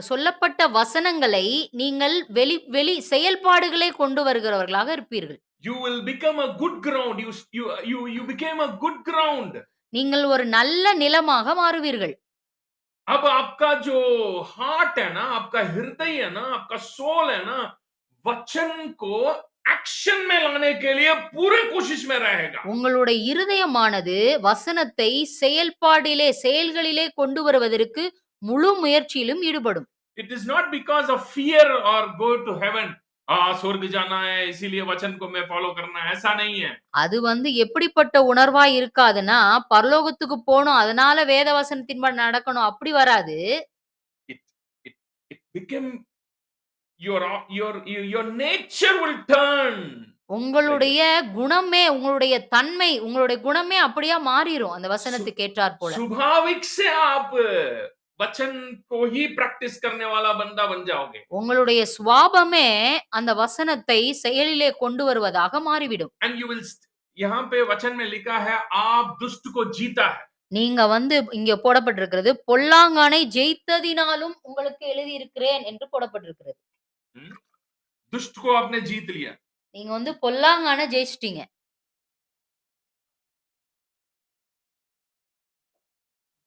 சொல்லப்பட்ட வசனங்களை நீங்கள் வெளி செயல்பாடுகளை கொண்டு வருகிறவர்களாக இருப்பீர்கள். You will become a good ground. You became a good ground. நீங்கள் ஒரு நல்ல நிலமாக மாறுவீர்கள். अब आपका जो हार्ट है ना, आपका हृदय है ना, आपका सोल है ना, वचन को एक्शन में लाने के लिए पूरे कोशिश में रहेगा. உங்களுடைய இருதயமானது வசனத்தை செயல்களிலே கொண்டு வருவதற்கு முழு முயற்சியிலும் ஈடுபடும். It is not because of fear or go to heaven. स्वर्ग जाना है इसीलिए वचन को मैं फॉलो करना है, ऐसा नहीं है. அது வந்து எப்படிப்பட்ட உணர்வா இருக்காதுன்னா, பரலோகத்துக்கு போணும், அதனால வேத வசனத்தின்படி நடக்கணும் அப்படி வராது. It it became your nature will turn. உங்களுடைய குணமே, உங்களுடைய தன்மை, உங்களுடைய குணமே அப்படியே மாறிரும் அந்த வசனத்துக்கு ஏற்றார் போல. स्वाभाविक से आप वचन को ही प्रैक्टिस करने वाला बंदा बन जाओगे. உங்களுடைய சுவாபமே அந்த வசனத்தை செயலிலே கொண்டு வருவதாக மாறிவிடும். And you will यहाँ पे वचन में लिखा है आप दुष्ट को जीता है. நீங்க வந்து இங்க போடப்பட்டிருக்கிறது பொல்லாங்கானை ஜெயித்ததினாலும் உங்களுக்கு எழுதி இருக்கிறேன் என்று போடப்பட்டிருக்கிறது. दुष्ट को आपने जीत लिया. நீங்க வந்து பொல்லாங்கானை ஜெயிச்சிட்டீங்க.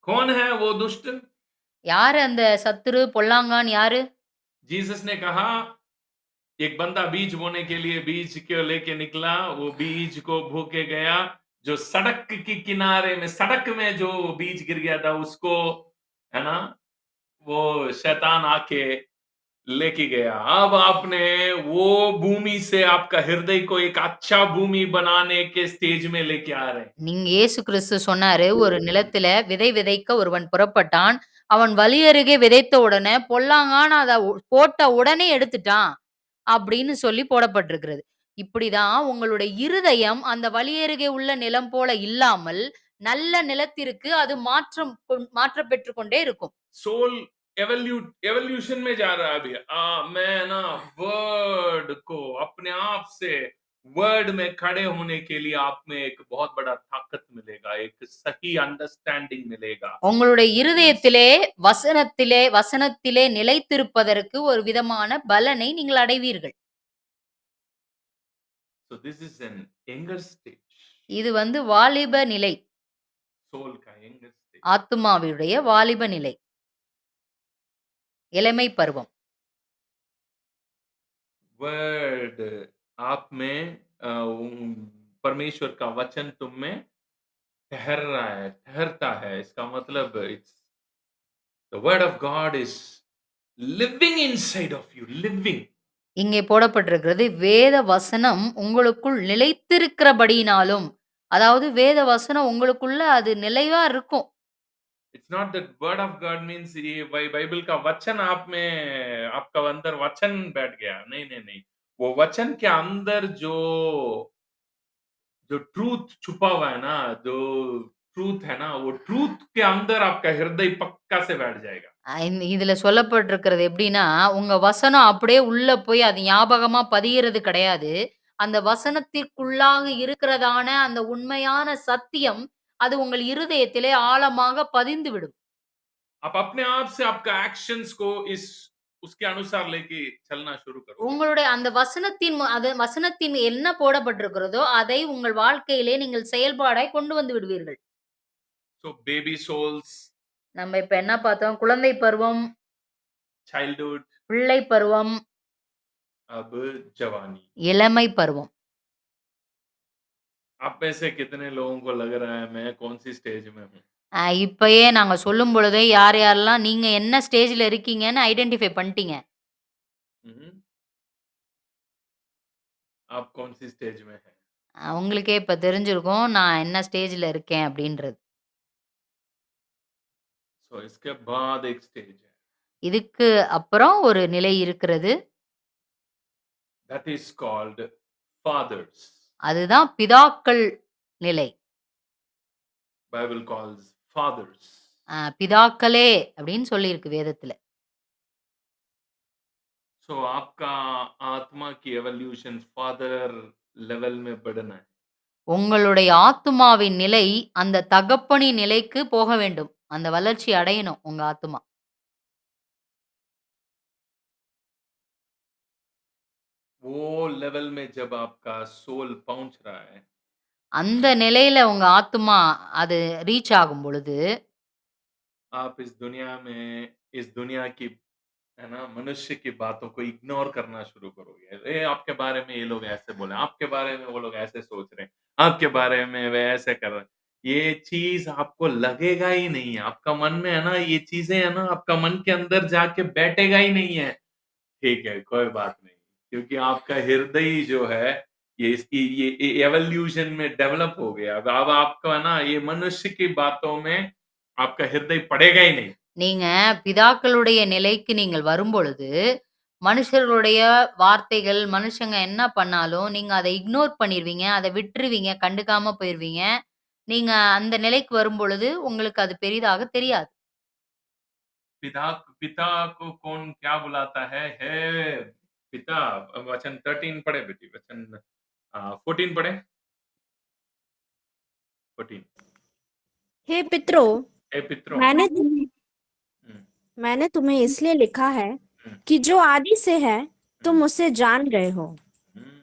कौन है वो दुष्ट? யாரு அந்த சத்துரு, பொல்லாங்கான் யாரு? जीसस ने कहा एक बंदा बीज बोने के लिए बीज को लेके निकला, वो बीज को बो के गया, जो सड़क के किनारे में, सड़क में जो बीज गिर गया था उसको, है ना, वो शैतान आके लेके गया। अब आपने वो भूमि से आपका हृदय को एक अच्छा भूमि बनाने के स्टेज में लेके आ रहे हैं। நீங்க இயேசு கிறிஸ்து சொன்னாரு, ஒரு நிலத்தில விதை விதைக்க ஒருவன் புறப்பட்டான். அவன் வழி அருகே விதைத்த உடனே பொல்லாங்கான அத போட்ட உடனே எடுத்துட்டான். அப்படின்னு சொல்லி போடப்பட்டிருக்கிறது. இப்படிதான் உங்களுடைய இருதயம் அந்த வழி அருகே உள்ள நிலம் போல இல்லாமல், நல்ல நிலத்திற்கு அது மாற்றம் பெற்றுக் கொண்டே இருக்கும். सोल एवोल्यूशन में जा रहा है अभी। मैं ना वर्ड को अपने आप से वर्ड में खड़े होने के लिए आप में एक बहुत बड़ा ताकत मिलेगा, एक सही अंडरस्टैंडिंग मिलेगा। உங்களுடைய இருதயத்திலே, வசனத்திலே நிலைத்திருப்பதற்கு ஒரு விதமான பலனை நீங்கள் அடைவீர்கள். So this is an younger stage, இது வந்து வாலிப நிலை. soul का younger stage. ஆத்துமாவுடைய வாலிப நிலை. இளமை பருவம். वर्ड आप में परमेश्वर का वचन तुम में ठहर रहा है, ठहरता है। इसका मतलब it's the word of God is living inside of you, living. இங்கே போடப்பட்டிருக்கிறது, வேத வசனம் உங்களுக்குள் நிலைத்திருக்கிறபடியினாலும், அதாவது வேத வசனம் உங்களுக்குள்ள அது நிலைவா இருக்கும். It's not that word of God means ये बाइबल का वचन आप में, आपका अंदर वचन बैठ गया। नहीं नहीं नहीं, वो वचन के अंदर जो जो ट्रूथ छुपा हुआ है ना, जो ट्रूथ है ना, वो ट्रूथ के अंदर आपका हृदय पक्का से बैठ जाएगा। இதுல சொல்லப்பட்டிருக்கிறது எப்படின்னா, உங்க வசனம் அப்படியே உள்ள போய் அது ஞாபகமா பதியிறது கிடையாது. அந்த வசனத்திற்குள்ளாக இருக்கிறதான அந்த உண்மையான சத்தியம், அது உங்கள் இருதயத்திலே ஆழமாக பதிந்துவிடும். आप अपने आप से आपका एक्शंस को इस उसके अनुसार लेके चलना शुरू करो। உங்களுடைய அந்த வசனத்தின் என்ன போடப்பட்டிருக்கிறதோ, அதை உங்கள் வாழ்க்கையிலே நீங்கள் செயல்பாடாய் கொண்டு வந்து விடுவீர்கள். So baby souls, நம்ம இப்ப என்ன பார்த்தோம்? குழந்தை பருவம், childhood, பிள்ளை பருவம், अब जवानी। இளமை பருவம். आप में से कितने लोगों को लग रहा है मैं कौन सी स्टेज में हूँ? இப்பயே நாங்க சொல்லும் பொழுதே யார் யாரெல்லாம் நீங்க என்ன ஸ்டேஜ்ல இருக்கீங்கன்னு ஐடென்டிஃபை பண்ணிட்டீங்க. हम्म? आप कौन सी स्टेज में हैं? உங்களுக்கே இப்ப தெரிஞ்சிருக்கும் நான் என்ன ஸ்டேஜ்ல இருக்கேன் அப்படின்றது. So इसके बाद एक स्टेज है, இதுக்கு அப்புறம் ஒரு நிலை இருக்கிறது. that is called fathers. அதுதான் பிதாக்கள் நிலை. Bible calls fathers. பிதாக்களே அப்படின்னு சொல்லியிருக்கு வேதத்துல. So आपका आत्मा की एवोल्यूशन फादर लेवल में बढ़ना है। உங்களுடைய ஆத்துமாவின் நிலை அந்த தகப்பனின் நிலைக்கு போக வேண்டும். அந்த வளர்ச்சி அடையணும் உங்க ஆத்துமா. वो लेवल में जब आपका सोल पहुंच रहा है, அந்த நிலையில உங்க ஆத்துமா அது ரீச் ஆகும் பொழுது, आप इस दुनिया में, इस दुनिया की, है ना, मनुष्य की बातों को इग्नोर करना शुरू करोगे। ए, आपके बारे में ये लोग ऐसे बोले, आपके बारे में वो लोग ऐसे सोच रहे हैं, आपके बारे में वे ऐसे कर रहे हैं। ये चीज आपको लगेगा ही नहीं है। आपका मन में है ना, ये चीजें है ना, आपका मन के अंदर जाके बैठेगा ही नहीं है। ठीक है, कोई बात नहीं, क्योंकि आपका हृदय जो है ये इसकी ये एवोल्यूशन में डेवलप हो गया। अब आपका है ना, ये मनुष्य की बातों में आपका हृदय पड़ेगा ही नहीं। நீங்க பிதாக்களுடைய நிலைக்கு நீங்கள் வரும்பொழுது, மனுஷர்களுடைய வார்த்தைகள், மனுஷங்க என்ன பண்ணாலும் நீங்க அத இக்னோர் பண்ணிருவீங்க. அத விட்டுருவீங்க. கண்டுக்காம போயிருவீங்க. நீங்க அந்த நிலைக்கு வரும்பொழுது உங்களுக்கு அது பெரிதாக தெரியாது. पिता पिता को कौन क्या बुलाता है? हे पिता। वचन 13 पढ़े बेटी, वचन 14 पढ़े, 14। हे पितरों, हे पितरों। मैंने तुम्हें हम्म, मैंने तुम्हें इसलिए लिखा है हम्म, कि जो आदि से है तुम उसे जान गए हो। हम्म,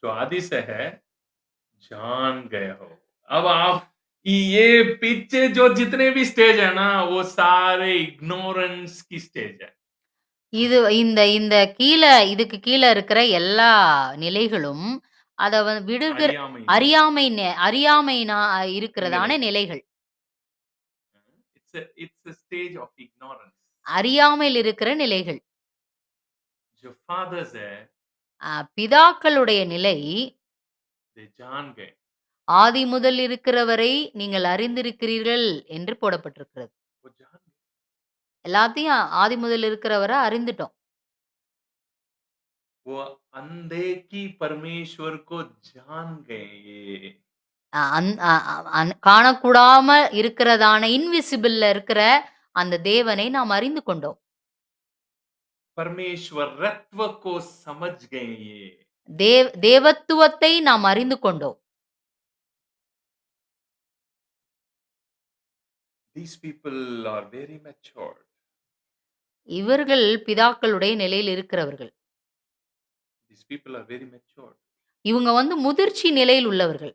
जो आदि से है जान गए हो। अब आप ये पीछे जो जितने भी स्टेज है ना, वो सारे इग्नोरेंस की स्टेज है। இது இந்த இந்த இதுக்கு கீழ இருக்கிற எல்லா நிலைகளும், அத விடுகிற அறியாமை அறியாமைனா இருக்கிறதான நிலை. நிலைகள். It's a stage of ignorance. அறியாமையில் இருக்கிற நிலைகள். जो फादर्स है, பிதாக்களுடைய நிலை they जान गए। ஆதி முதல் இருக்கிறவரை நீங்கள் அறிந்திருக்கிறீர்கள் என்று போடப்பட்டிருக்கிறது. वो जान गए। எல்லாத்தையும் ஆதி முதல் இருக்கிறவரை அறிந்துட்டோம். वो अनदेखी परमेश्वर को जान गए ये। அ அந் அ அ அன் காணக்கூடாம இருக்கிறதான இன்விசிபிள்ல இருக்கிற அந்த தேவனை நாம் அறிந்து கொண்டோம். परमेश्वरत्व को समझ गए ये। தேவத்துவத்தை நாம் அறிந்து கொண்டோம். These people are very matured. இவர்கள் பிதாக்களுடைய நிலையில் இருக்கிறவர்கள். These people are very matured. இவங்க முதிர்ச்சி நிலையில் உள்ளவர்கள்.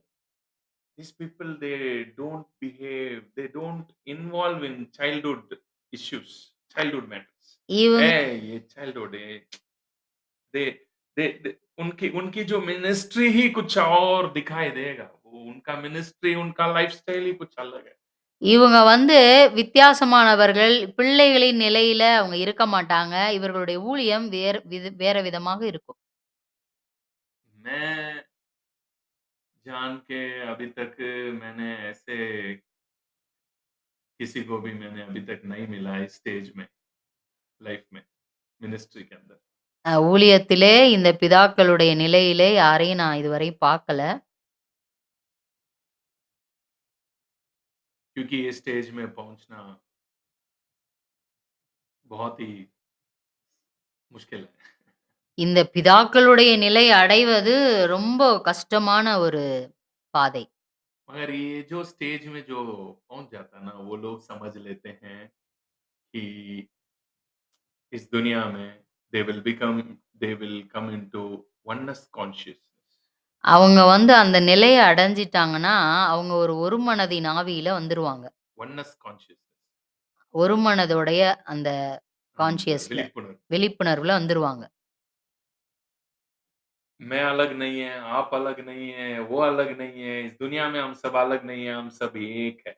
These people, they don't behave, they don't involve in childhood issues, childhood matters. இவங்க Hey, ये childhood है, they they उनकी उनकी जो मिनिस्ट्री ही कुछ और दिखाई देगा। वो उनका मिनिस्ट्री, उनका लाइफस्टाइल ही कुछ अलग है। இவங்க வித்தியாசமானவர்கள். பிள்ளைகளின் நிலையில அவங்க இருக்க மாட்டாங்க. இவர்களுடைய ஊழியம் வேற விதமாக இருக்கும். मैं जान के अभी तक मैंने ऐसे किसी को भी मैंने अभी तक नहीं मिला इस स्टेज में, लाइफ में, मिनिस्ट्री के अंदर। ஊழியத்திலே இந்த பிதாக்களுடைய நிலையிலே யாரையும் நான் இதுவரை பார்க்கல. क्योंकि ये स्टेज में पहुंचना बहुत ही मुश्किल है। இந்த பிதாக்களுடைய நிலை அடைவது ரொம்ப கஷ்டமான ஒரு பாதை. मगर ये जो स्टेज में जो पहुंच जाता है ना, वो लोग समझ लेते हैं कि इस दुनिया में they will come into oneness consciousness. அவங்க அந்த நிலைய அடைஞ்சிட்டாங்கன்னா, அவங்க ஒரு மனதின் ஆவியில வந்துருவாங்க. oneness consciousness. ஒரு மனதோடைய அந்த அந்த கான்ஷியஸ்ல விழிப்புணர்வு. விழிப்புணர்வுல வந்துருவாங்க. मैं अलग नहीं है, आप अलग नहीं है, वो अलग नहीं है, इस दुनिया में हम सब अलग नहीं है, हम सब एक है।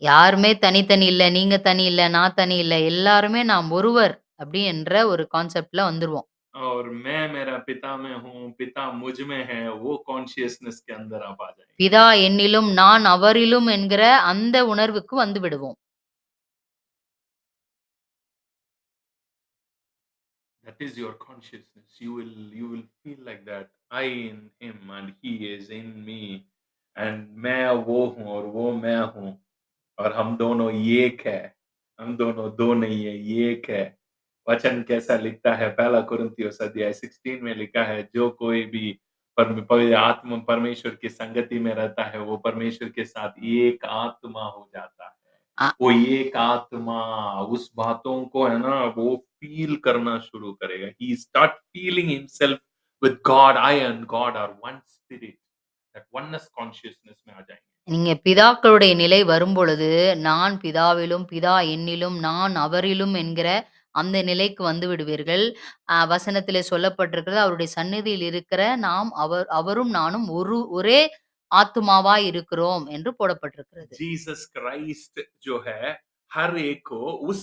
யாருமே தனித்தனி இல்ல. நீங்க தனி இல்ல, நான் தனி இல்ல. எல்லாருமே நாம் ஒருவர் அப்படி என்ற ஒரு கான்செப்ட்ல வந்துருவோம். और मैं मेरा पिता में हूँ, पिता मुझ में है, वो कॉन्शियसनेस के अंदर आप आ जाएंगे। பிதா என்னிலும், நான் அவரிலும் என்கிற அந்த உணர்வுக்கு வந்து விடுவோம். That is your consciousness. You will feel like that. I in him and he is in me, and मैं वो हूँ और वो मैं हूँ, और हम दोनों एक है। हम दोनों दो नहीं है, एक है। वचन कैसा लिखता है, पहला कुरिन्थियों अध्याय 16 में लिखा है, जो कोई भी पवित्र आत्मा परमेश्वर की संगति में रहता है, वो परमेश्वर के साथ एक आत्मा हो जाता है। அ वो एक आत्मा उस बातों को है ना, वो फील करना शुरू करेगा। He start feeling himself with God. I and God are one spirit. That oneness consciousness में आ जाएंगे। நீங்க பிதாக்களுடைய நிலை வரும்பொழுது, நான் பிதாவிலும், பிதா என்னிலும், நான் அவரிலும் என்கிற அந்த நிலைக்கு வந்து விடுவீர்கள். வசனத்திலே சொல்லப்பட்டிருக்கிறது, அவருடைய சந்நிதியில் இருக்கிற நாம் அவரும் நானும் ஒரே ஆத்துமாவாய் இருக்கிறோம் என்று போடப்பட்டிருக்கிறது. जीसस क्राइस्ट जो है, हर एक को उस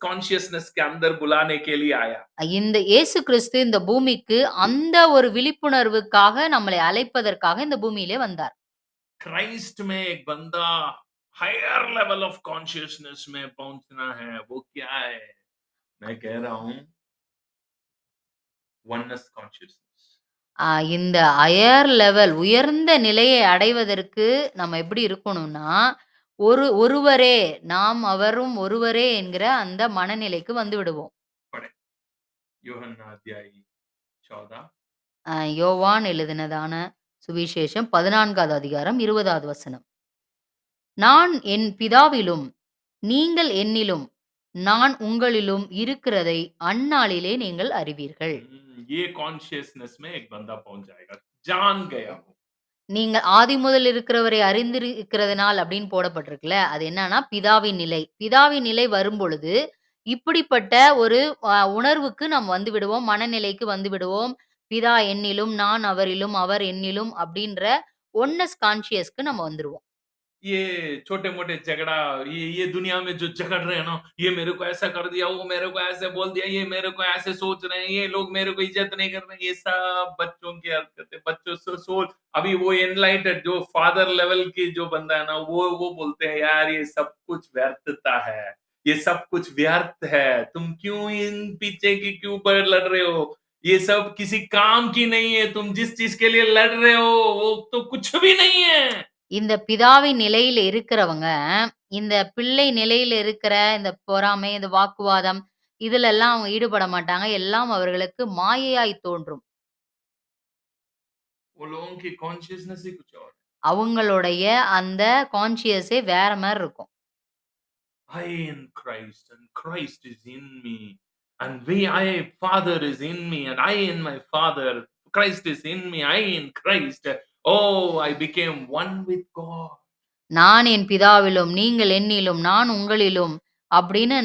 कॉन्शियसनेस के अंदर बुलाने के लिए आया। இந்த இயேசு கிறிஸ்து இந்த பூமிக்கு அந்த ஒரு விழிப்புணர்வுக்காக நம்மளை அழைப்பதற்காக இந்த பூமியிலே வந்தார். क्राइस्ट में एक बंदा हायर लेवल ऑफ कॉन्शियसनेस में पहुंचना है, वो क्या है? मैं कह रहा हूं oneness consciousness. இந்த ஹையர் லெவல் உயர்ந்த நிலையை அடைவதற்கு நம்ம எப்படி இருக்கணும்னா, ஒருவரே, நாம் அவரும் ஒருவரே என்கிற அந்த மனநிலைக்கு வந்து விடுவோம். पढ़े யோहन्ना अध्याय 14 யோவான் எழுதினதான சுவிசேஷம் 14வது அதிகாரம் 20வது வசனம். நான் என் பிதாவிலும், நீங்கள் என்னிலும், நான் உங்களிலும் இருக்கிறதை அந்நாளிலே நீங்கள் அறிவீர்கள். ये कॉन्शियसनेस में एक बंदा पहुंच जाएगा, जान गया वो। நீங்கள் ஆதி முதல் இருக்கிறவரை அறிந்திருக்கிறதுனால் அப்படின்னு போடப்பட்டிருக்குல்ல. அது என்னன்னா பிதாவின் நிலை. பிதாவின் நிலை வரும்பொழுது, இப்படிப்பட்ட ஒரு உணர்வுக்கு நாம் வந்து விடுவோம். மனநிலைக்கு வந்து விடுவோம். பிதா என்னிலும், நான் அவரிலும், அவர் என்னிலும் அப்படின்ற ஒன்னஸ் கான்ஷியஸ்க்கு நம்ம வந்துருவோம். ये छोटे-मोटे झगड़ा, ये दुनिया में जो झगड़ रहे हैं ना, ये मेरे को ऐसा कर दिया, वो मेरे को ऐसे बोल दिया, ये मेरे को ऐसे सोच रहे हैं, ये लोग मेरे को इज़्ज़त नहीं कर रहे हैं, ये सब बच्चों की हरकतें, बच्चों से सोच। अभी वो एनलाइटेड जो फादर लेवल की जो बंदा है ना, वो बोलते हैं, "यार, ये सब कुछ व्यर्थता है, ये सब कुछ व्यर्थ है, तुम क्यों इन पीछे की क्यों पर लड़ रहे हो? ये सब किसी काम की नहीं है, तुम जिस चीज़ के लिए लड़ रहे हो, वो तो कुछ भी नहीं है।" இந்த பிதாவின் நிலையில இருக்கிறவங்க, இந்த பிள்ளை நிலையில இருக்கிற இந்த பொறாமை, இந்த வாக்குவாதம் இதுலெல்லாம் அவங்க ஈடுபட மாட்டாங்க. எல்லாம் அவர்களுக்கு மாயையாய் தோன்றும். वो लोगों की कॉन्शियसनेस ही कुछ और है। அவங்களுடைய அந்த கான்ஷியஸே வேற மாரி இருக்கும். I in Christ, and Christ is in me, and Father is in me, and I in my Father. Christ is in me, I in Christ. Oh, I became one with God. நான் என் பிதாவிலும், நீங்கள் என்னிலும், நான் உங்களிலும் அப்படின்னு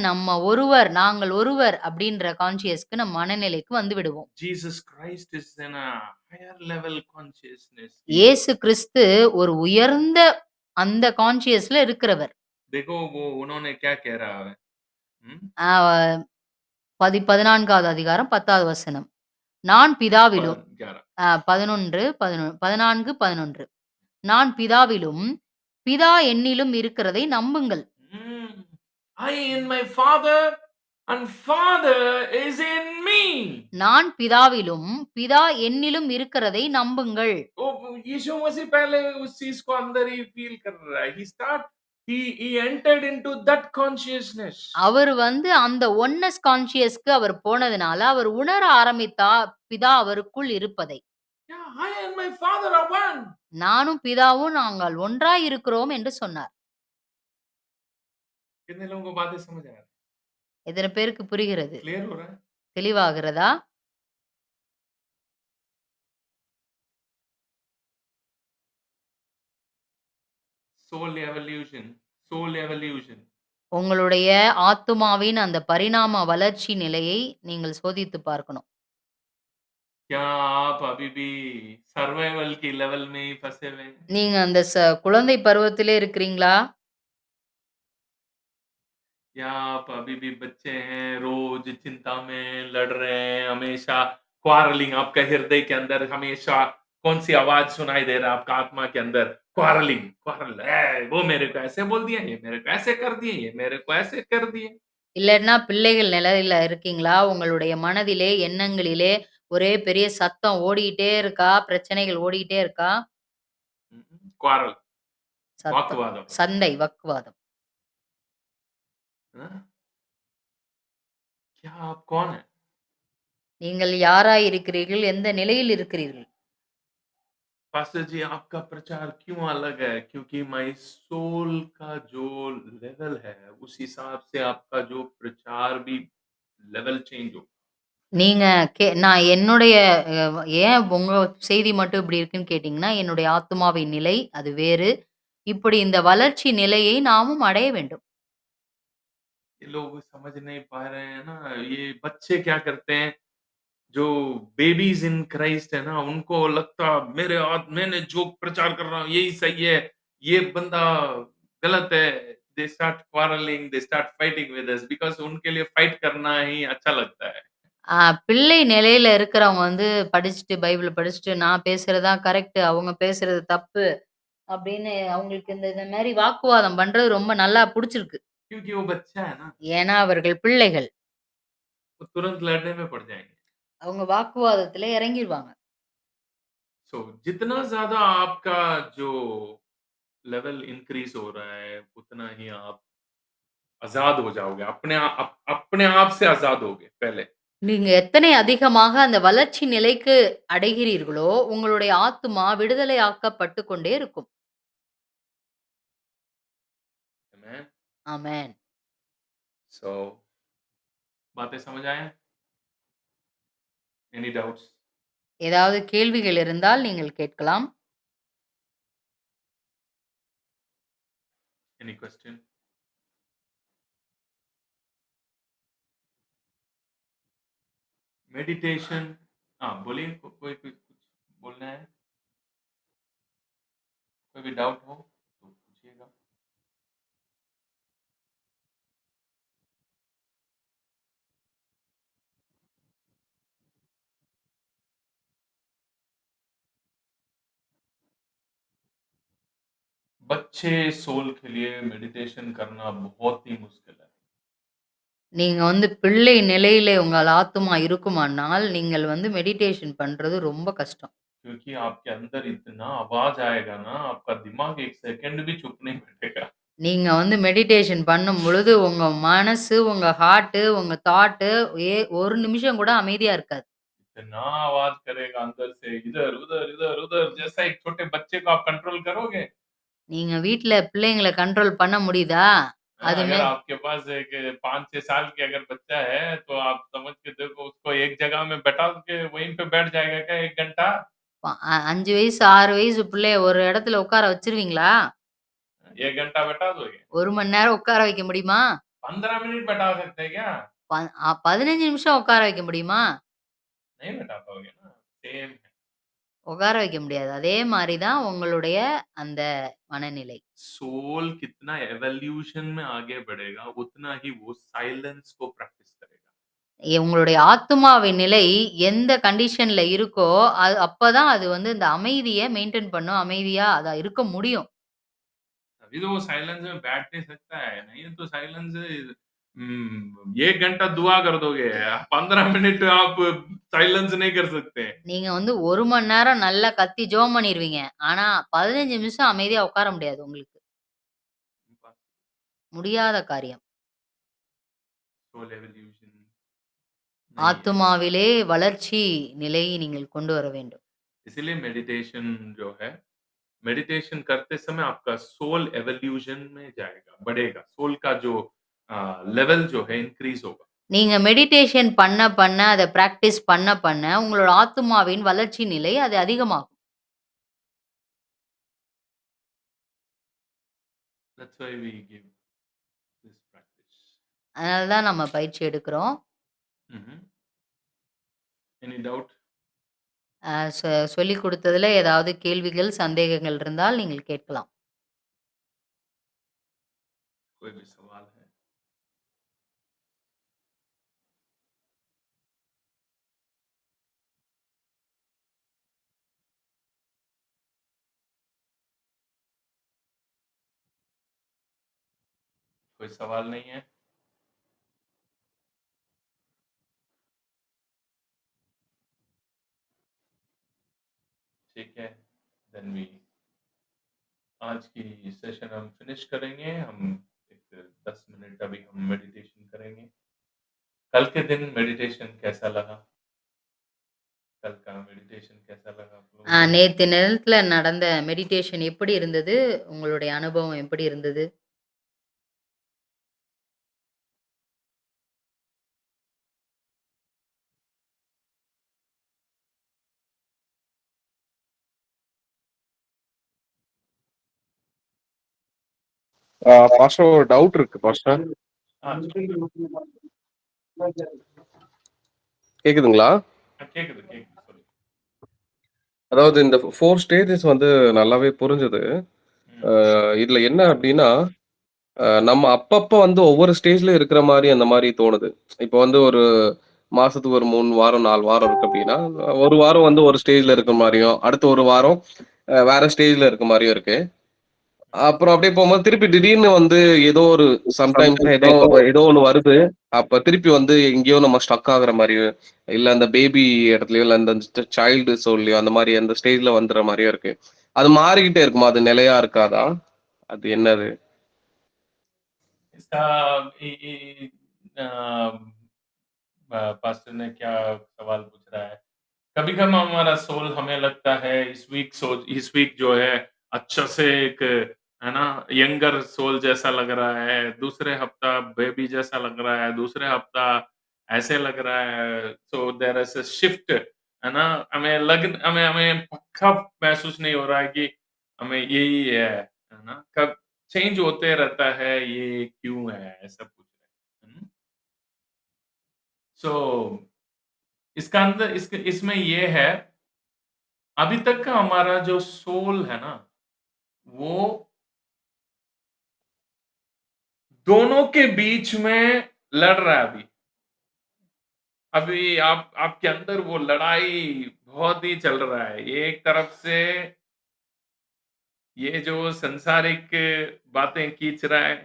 நாங்கள் ஒருவர் அப்படின்ற கான்ஷியஸ்க்கு நம்ம மனநிலைக்கு வந்து விடுவோம். Jesus Christ is in a higher level consciousness. இயேசு கிறிஸ்து ஒரு உயர்ந்த அந்த கான்ஷியஸ்ல இருக்கிறவர். देखो वो उन्होंने क्या कह रहा है? ஆ 14வது அதிகாரம் 10வது வசனம். நான் பிதாவிலும் 11. 14, 11. நான் பிதாவிலும், பிதா என்னிலும் இருக்கிறதை நம்புங்கள். I in my Father, and Father is in me. நான் பிதாவிலும், பிதா என்னிலும் இருக்கிறதை நம்புங்கள். यीशु मसीह पहले उस चीज को अंदर ही फील कर रहा है. He entered into that consciousness. அவர் அந்த ஒன்னஸ் கான்ஷியஸ்க்கு அவர் போனதுனால, அவர் உணர பிதா அவருக்குள் இருப்பதை. Yeah, I and my Father are one. நானும் பிதாவும் நாங்கள் ஒன்றாய் இருக்கிறோம் என்று சொன்னார். कितने लोगों को बातें समझ आ रही है? எத்தனை பேருக்கு புரிகிறது? क्लियर हो रहा है? தெளிவாகிறதா? Soul evolution. Soul evolution. உங்களுடைய ஆத்துமாவின் அந்த பரிணாம வளர்ச்சி நிலையை நீங்கள் சோதித்து பார்க்கணும். क्या आप अभी भी सर्वाइवल की लेवल में ही फंसे हुए हैं? நீங்க அந்த குழந்தை பருவத்திலே இருக்கிறீங்களா? या आप अभी भी बच्चे हैं, रोज चिंता में लड़ रहे हैं, हमेशा क्वारलिंग, आपका हृदय के अंदर हमेशा कौन सी आवाज सुनाई दे रहा है आपका आत्मा के अंदर? क्वारलिंग, वो मेरे को ऐसे बोल दिया, ये मेरे को ऐसे कर दिए, ये मेरे को ऐसे कर दिए. இல்லன்னா பிள்ளைகள் நிலையில இருக்கீங்களா? உங்களுடைய மனதிலே, எண்ணங்களிலே ஒரே பெரிய சத்தம் ஓடிக்கிட்டே இருக்கா? பிரச்சனைகள் ஓடிக்கிட்டே இருக்கா? क्वारल, சத்தம். வாக்குவாதம். சண்டை, வாக்குவாதம். क्या आप कौन है? நீங்கள் யாராய் இருக்கிறீர்கள்? எந்த நிலையில் இருக்கிறீர்கள்? पास्टर जी, आपका प्रचार क्यों अलग है? क्योंकि माय सोल का जो लेवल है, उस हिसाब से आपका जो प्रचार भी लेवल चेंज हो. நீங்க நான் என்னுடைய ஏன் உங்க செய்தி மட்டும் இப்படி இருக்குன்னு கேட்டீங்கன்னா, என்னுடைய ஆத்துமாவின் நிலை அது வேறு. இப்படி இந்த வளர்ச்சி நிலையை நாமும் அடைய வேண்டும். ये लोग समझ नहीं पा रहे हैं ना, ये बच्चे क्या करते हैं, जो बेबीज इन क्राइस्ट है ना, उनको लगता मैंने जो प्रचार कर रहा हूँ यही सही है, ये बंदा गलत है. They start quarrelling, they start fighting with us, because उनके लिए फाइट करना ही अच्छा लगता है. பிள்ளை நிலையில இருக்கிறவங்க படிச்சுட்டு பைபிள் படிச்சுட்டு, நான் பேசுறது தான் கரெக்ட், அவங்க பேசுறது தப்பு அப்படின்னு அவங்களுக்கு இந்த இந்த மாரி வாக்குவாதம் பண்றது ரொம்ப நல்லா புடிச்சிருக்கு. क्योंकि वो बच्चा है ना, ஏன்னா அவர்கள் பிள்ளைகள். वो तुरंत लड़ने में पड़ जाएँगे. அவங்க வாக்குவாதத்துல இறங்கிருவாங்க. सो जितना ज़्यादा आपका जो लेवल इंक्रीज़ हो रहा है, उतना ही आप आज़ाद हो जाओगे. अपने आप से आज़ाद होगे पहले. நீங்க எத்தனை அதிகமாக அந்த வளர்ச்சி நிலைக்கு அடைகிறீர்களோ, உங்களுடைய ஆத்துமா விடுதலை ஆக்கப்பட்டு கொண்டே இருக்கும். आमेन. ஆமென். सो बातें समझ आए? Any doubts? ஏதாவது கேள்விகள் இருந்தால் நீங்கள் கேட்கலாம். Any question? मेडिटेशन, हाँ, बोलिए, कोई कुछ बोलना है? कोई भी डाउट हो तो पूछिए. आएगा। बच्चे सोल के लिए मेडिटेशन करना बहुत ही मुश्किल है। நீங்க வந்து பிள்ளை நிலையிலே உங்கள் ஆத்துமா இருக்குமானால், நீங்கள் வந்து மெடிடேஷன் பண்றது ரொம்ப கஷ்டம். क्योंकि आपके अंदर इतना आवाज़ आएगा ना, आपका दिमाग 1 सेकंड भी चुप नहीं बैठेगा। நீங்க வந்து மெடிடேஷன் பண்ணும்பொழுது, உங்க மனசு, உங்க ஹார்ட்டு, உங்க தாட்டு ஒரு நிமிஷம் கூட அமைதியா இருக்காது. इतना आवाज़ करेगा अंदर से इधर, उधर, इधर, उधर जैसा एक छोटे बच्चे को आप कंट्रोल करोगे? நீங்க வீட்ல பிள்ளைங்கள கண்ட்ரோல் பண்ண முடியுதா? अगर அதுமே आपके पास एक 5-6 साल की अगर बच्चा है, तो आप समझ के देखो उसको एक जगह में बैठा के वहीं पे बैठ जाएगा क्या 1 घंटा? 5 வயசு, 6 வயசு பிள்ளைய ஒரு இடத்துல உட்கார வச்சுருவீங்களா? 1 घंटा बैठा दोगे? 1 மணி நேரம் உட்கார வைக்க முடியுமா? 15 मिनट बैठा सकते हैं क्या? 15 நிமிஷம் உட்கார வைக்க முடியுமா? नहीं बैठा पाओगे ना, सेम है। உட்கார வைக்க முடியாது. அதே மாரி தான் உங்களுடைய அந்த மனநிலை. सोल कितना एवोल्यूशन में आगे बढ़ेगा, उतना ही वो साइलेंस को प्रैक्टिस करेगा। உங்களுடைய ஆத்துமாவின் நிலை எந்த கண்டிஷன்ல இருக்கோ, அப்பதான் அது வந்து இந்த அமைதிய மெயின்டெயின் பண்ணும். அமைதியா அத இருக்க முடியும். तभी तो वो साइलेंस में बैठ नहीं सकता है, नहीं तो साइलेंस 1 घंटा दुआ कर दोगे, 15 मिनट आप साइलेंस नहीं कर सकते। நீங்க வந்து 1 மணி நேரம் நல்லா கத்தி ஜெபம் பண்ணிருவீங்க. ஆனா 15 நிமிஷம் அமைதியா உட்கார முடியாது உங்களுக்கு. முடியாத காரியம். सोल एवोल्यूशन नहीं है। ஆத்துமாவிலே வளர்ச்சி நிலையை நீங்கள் கொண்டு வர வேண்டும். इसीलिए मेडिटेशन जो है, मेडिटेशन करते समय आपका सोल एवोल्यूशन में जाएगा, बढ़ेगा। सोल का जो लेवल जो है इंक्रीज़ होगा। நீங்க மெடிடேஷன் பண்ண பண்ண, அத பிராக்டிஸ் பண்ண பண்ண, உங்களோட ஆத்துமாவின் வளர்ச்சி நிலை அது அதிகமாகும். That's why we give this practice. அதனால தான் நம்ம பயிற்சி எடுக்கிறோம். Mhm. Any doubt? அ சொல்லிக் குடுத்ததுல ஏதாவது கேள்விகள், சந்தேகங்கள் இருந்தால் நீங்கள் கேட்கலாம். कोई भी सवाल है? कोई सवाल नहीं है? ठीक है, देन वी आज की सेशन हम फिनिश करेंगे। हम एक 10 मिनट अभी हम मेडिटेशन करेंगे। कल के दिन मेडिटेशन कैसा लगा? कल का मेडिटेशन कैसा लगा आप लोगों को? நேத்து நேரத்துல நடந்த மெடிடேஷன் எப்படி இருந்தது? உங்களுடைய அனுபவம் எப்படி இருந்தது? பாஸ்டர் ஒரு டவுட் இருக்கு பாஸ்டர். हाँ, கேக்குதுங்களா? கேக்குது கேக்குது சொல்லு. அதாவது இந்த 4 ஸ்டேஜஸ் வந்து நல்லாவே புரிஞ்சது. இதுல என்ன அப்படின்னா, நம்ம அப்பப்ப வந்து ஒவ்வொரு ஸ்டேஜ்ல இருக்கிற மாரி அந்த மாரி தோணுது. இப்போ வந்து ஒரு மாசத்துக்கு ஒரு 3 வாரம், 4 வாரம் இருக்கு அப்படின்னா, ஒரு வாரம் வந்து ஒரு ஸ்டேஜ்ல இருக்க மாரியும், அடுத்த ஒரு வாரம் வேற ஸ்டேஜ்ல இருக்க மாரியும் இருக்கு. அப்புறம் அப்படியே போகும்போது திருப்பி திடீர்னு வந்து ஏதோ ஒரு சம்டைம்ஸ் ஏதோ ஏதோ ஒண்ணு வருது. அப்ப திருப்பி வந்து எங்கேயோ நம்ம ஸ்டக் ஆகுற மாரியோ, இல்ல அந்த பேபி இடத்துலயோ, இல்ல அந்த சைல்டு சோல்லயோ அந்த மாரி அந்த ஸ்டேஜ்ல வந்துற மாரியோ இருக்கு. அது மாறிக்கிட்டே இருக்குமா? அது நிலையா இருக்காதா? அது என்னது? इसका पास्टर ने क्या सवाल पूछ रहा है? कभी-कभी हमारा सोल हमें लगता है इस वीक जो है अच्छा से एक है ना यंगर सोल जैसा लग रहा है, दूसरे हफ्ता बेबी जैसा लग रहा है, दूसरे हफ्ता ऐसे लग रहा है। So there is a shift है ना? हमें हमें पक्का महसूस नहीं हो रहा है कि हमें यही है ना? कब चेंज होते रहता है, ये क्यों है? ऐसा पूछ रहे हैं। सो इसका अंदर इसमें ये है अभी तक का हमारा जो सोल है ना, वो दोनों के बीच में लड़ रहा है अभी। अभी आपके अंदर वो लड़ाई बहुत ही चल रहा है। एक तरफ से ये जो संसारिक बातें खींच रहा है,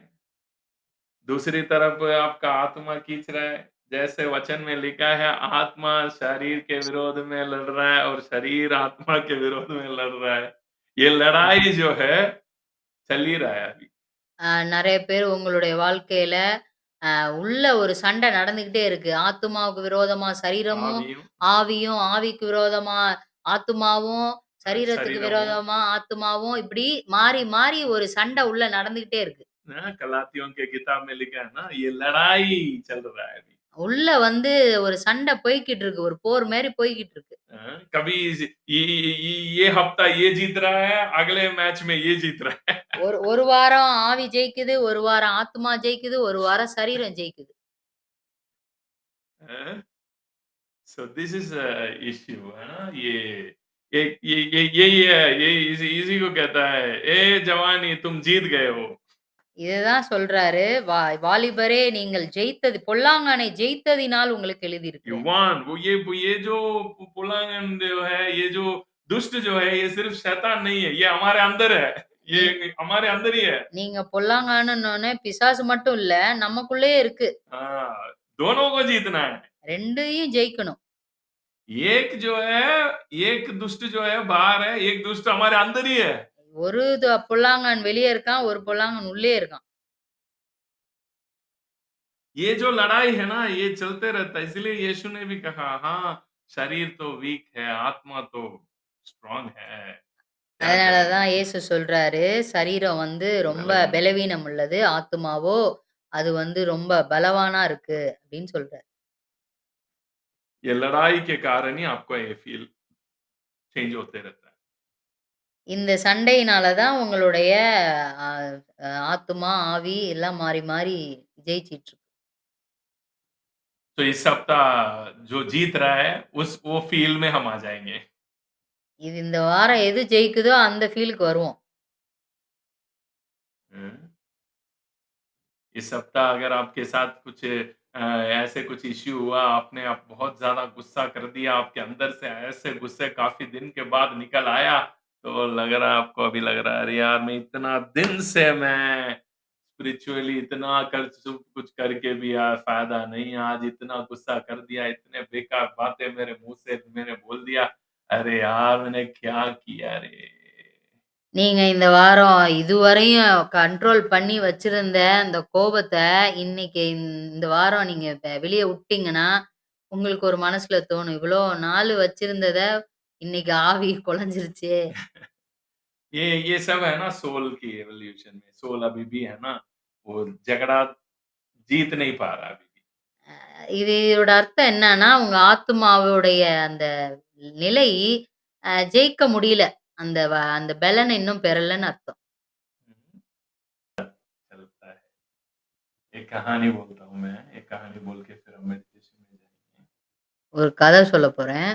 दूसरी तरफ आपका आत्मा खींच रहा है। जैसे वचन में लिखा है, आत्मा शरीर के विरोध में लड़ रहा है और शरीर आत्मा के विरोध में लड़ रहा है। ये लड़ाई जो है, चल ही रहा है अभी। நெறைய பேர் உங்களுடைய வாழ்க்கையில உள்ள ஒரு சண்டை நடந்துகிட்டே இருக்கு. ஆத்துமாவுக்கு விரோதமா சரீரமும், ஆவியும், ஆவியும், ஆவிக்கு விரோதமா ஆத்துமாவும், சரீரத்துக்கு शरीरமும் விரோதமா ஆத்துமாவும், இப்படி மாறி, மாறி ஒரு சண்டை உள்ள நடந்துகிட்டே இருக்கு. गलातियों के किताब में लिखा है ना, ये लड़ाई चल रहा है अभी। உள்ள வந்து ஒரு சண்டை போய்க்கிட்டு இருக்கு. ஒரு போர் மாரி போய்க்கிட்டு இருக்கு. कभी ये हफ्ता ये जीत रहा है, अगले मैच में ये जीत रहा है। ஒரு வாரம் ஆவி ஜெயிக்குது, ஒரு வாரம் ஆத்துமா ஜெயிக்குது, ஒரு வாரம் சரீரம் ஜெயிக்குது. सो दिस इज इश्यू है ना। ये इसी को कहता है, ए जवानी तुम जीत गए हो। இதுதான் சொல்றாரு. வாலிபரே நீங்கள் ஜெயித்தது பொல்லாங்கனை ஜெயித்ததினால் உங்களுக்கு எழுதியிருக்கிறேன். युवान ये जो पुलांगन जो है, ये जो दुष्ट जो है, ये सिर्फ शैतान नहीं है, ये हमारे अंदर है। ये हमारे अंदर ही है। நீங்க பொல்லாங்கன்னுனோனே பிசாசு மட்டும் இல்ல, நமக்குள்ளயே இருக்கு. हाँ, दोनों को जीतना है। 2யும் ஜெயிக்கணும். एक जो है, एक दुष्ट जो है बाहर है, एक दुष्ट हमारे अंदर ही है। ஒரு பொல்லாங்கன் வெளிய இருக்கான், ஒரு பொல்லாங்கன் உள்ளே இருக்கான். ये जो लड़ाई है ना, ये चलते रहता है। इसलिए यीशु ने भी कहा, हाँ, शरीर तो वीक है, आत्मा तो स्ट्रांग है। क्या அதனால करें? தான் இயேசு சொல்றாரு, சரீரம் வந்து ரொம்ப बलवान। பலவீனம் உள்ளது. ஆத்துமாவோ அது வந்து ரொம்ப பலவானா இருக்கு அப்படின்னு சொல்றாரு. ये लड़ाई के कारण ही आपको ये फील चेंज होते रहता है। இந்த சண்டையினால தான் உங்களுடைய அ அ ஆத்துமா, ஆவி எல்லாம் மாறி, மாறி ஜெயிச்சிட்டு இருக்கு. तो इस सप्ताह जो जीत रहा है, उस वो फील में हम आ जाएँगे। இது இந்த வாரம் எது ஜெயிக்குதோ அந்த ஃபீலுக்கு வருவோம். हुँ। इस सप्ताह अगर आपके साथ कुछ ऐसे कुछ इश्यू हुआ, आपने आप बहुत ज़्यादा गुस्सा कर दिया, आपके अंदर से ऐसे गुस्से काफ़ी दिन के बाद निकल आया, तो लग रहा है आपको अभी लग रहा है, अरे यार! मैं इतना दिन से मैं स्पिरिचुअली इतना कर सब कुछ करके भी यार फ़ायदा नहीं, आज इतना गुस्सा कर दिया, इतने बेकार बातें मेरे मुँह से मैंने बोल दिया। अरे यार! मैंने क्या किया रे? நீங்க இந்த வாரம் இதுவரையும் கண்ட்ரோல் பண்ணி வச்சிருந்த அந்த கோபத்த, இன்னைக்கு இந்த வாரம் நீங்க வெளிய விட்டீங்கன்னா, உங்களுக்கு ஒரு மனசுல தோணும். இவ்வளோ நாள் வச்சிருந்தத இன்னைக்கு ஆவி குலைஞ்சிருச்சே! ये सब है ना सोल की एवोल्यूशन में, सोल अभी भी है ना, वो झगड़ा जीत नहीं पा रहा अभी भी। இதோட அர்த்தம் என்னன்னா, உங்க ஆத்துமாவுடைய அந்த நிலை ஜெயிக்க முடியல. அந்த பலன இன்னும் பெறலன்னு அர்த்தம். हुँ, चलता है। एक कहानी बोलता हूँ मैं, एक कहानी बोल के फिर हम मेडिटेशन में जाएँगे। ஒரு கதை சொல்லப் போறேன்.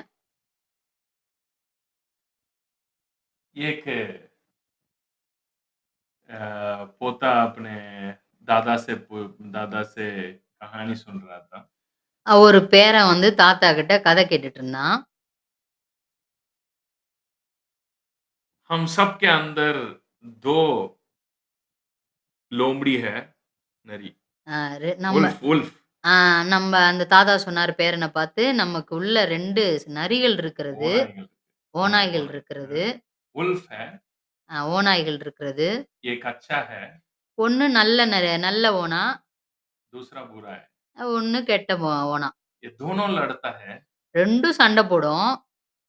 एक पोता अपने दादा से कहानी सुन रहा था। ஒரு பேரன் வந்து தாத்தா கிட்ட கதை கேட்டுட்டு இருந்தான். हम सबके अंदर 2 लोमड़ी है, नरी, அ நம்ம वुल्फ वुल्फ நம்ம அந்த தாத்தா சொன்னாரு பேரன பார்த்து, "நமக்கு உள்ள 2 நரிகள் இருக்கிறது. ओनाइगल ஓநாய்கள் ओनाई இருக்கிறது. वुल्फ है, ஓநாய்கள் இருக்கிறது. एक अच्छा है, ஒண்ணு நல்ல ஓணா, दूसरा बुरा है। ஒண்ணு கெட்ட ஓணா. ये दोनों लड़ता है, 2ம் சண்டை போடும்.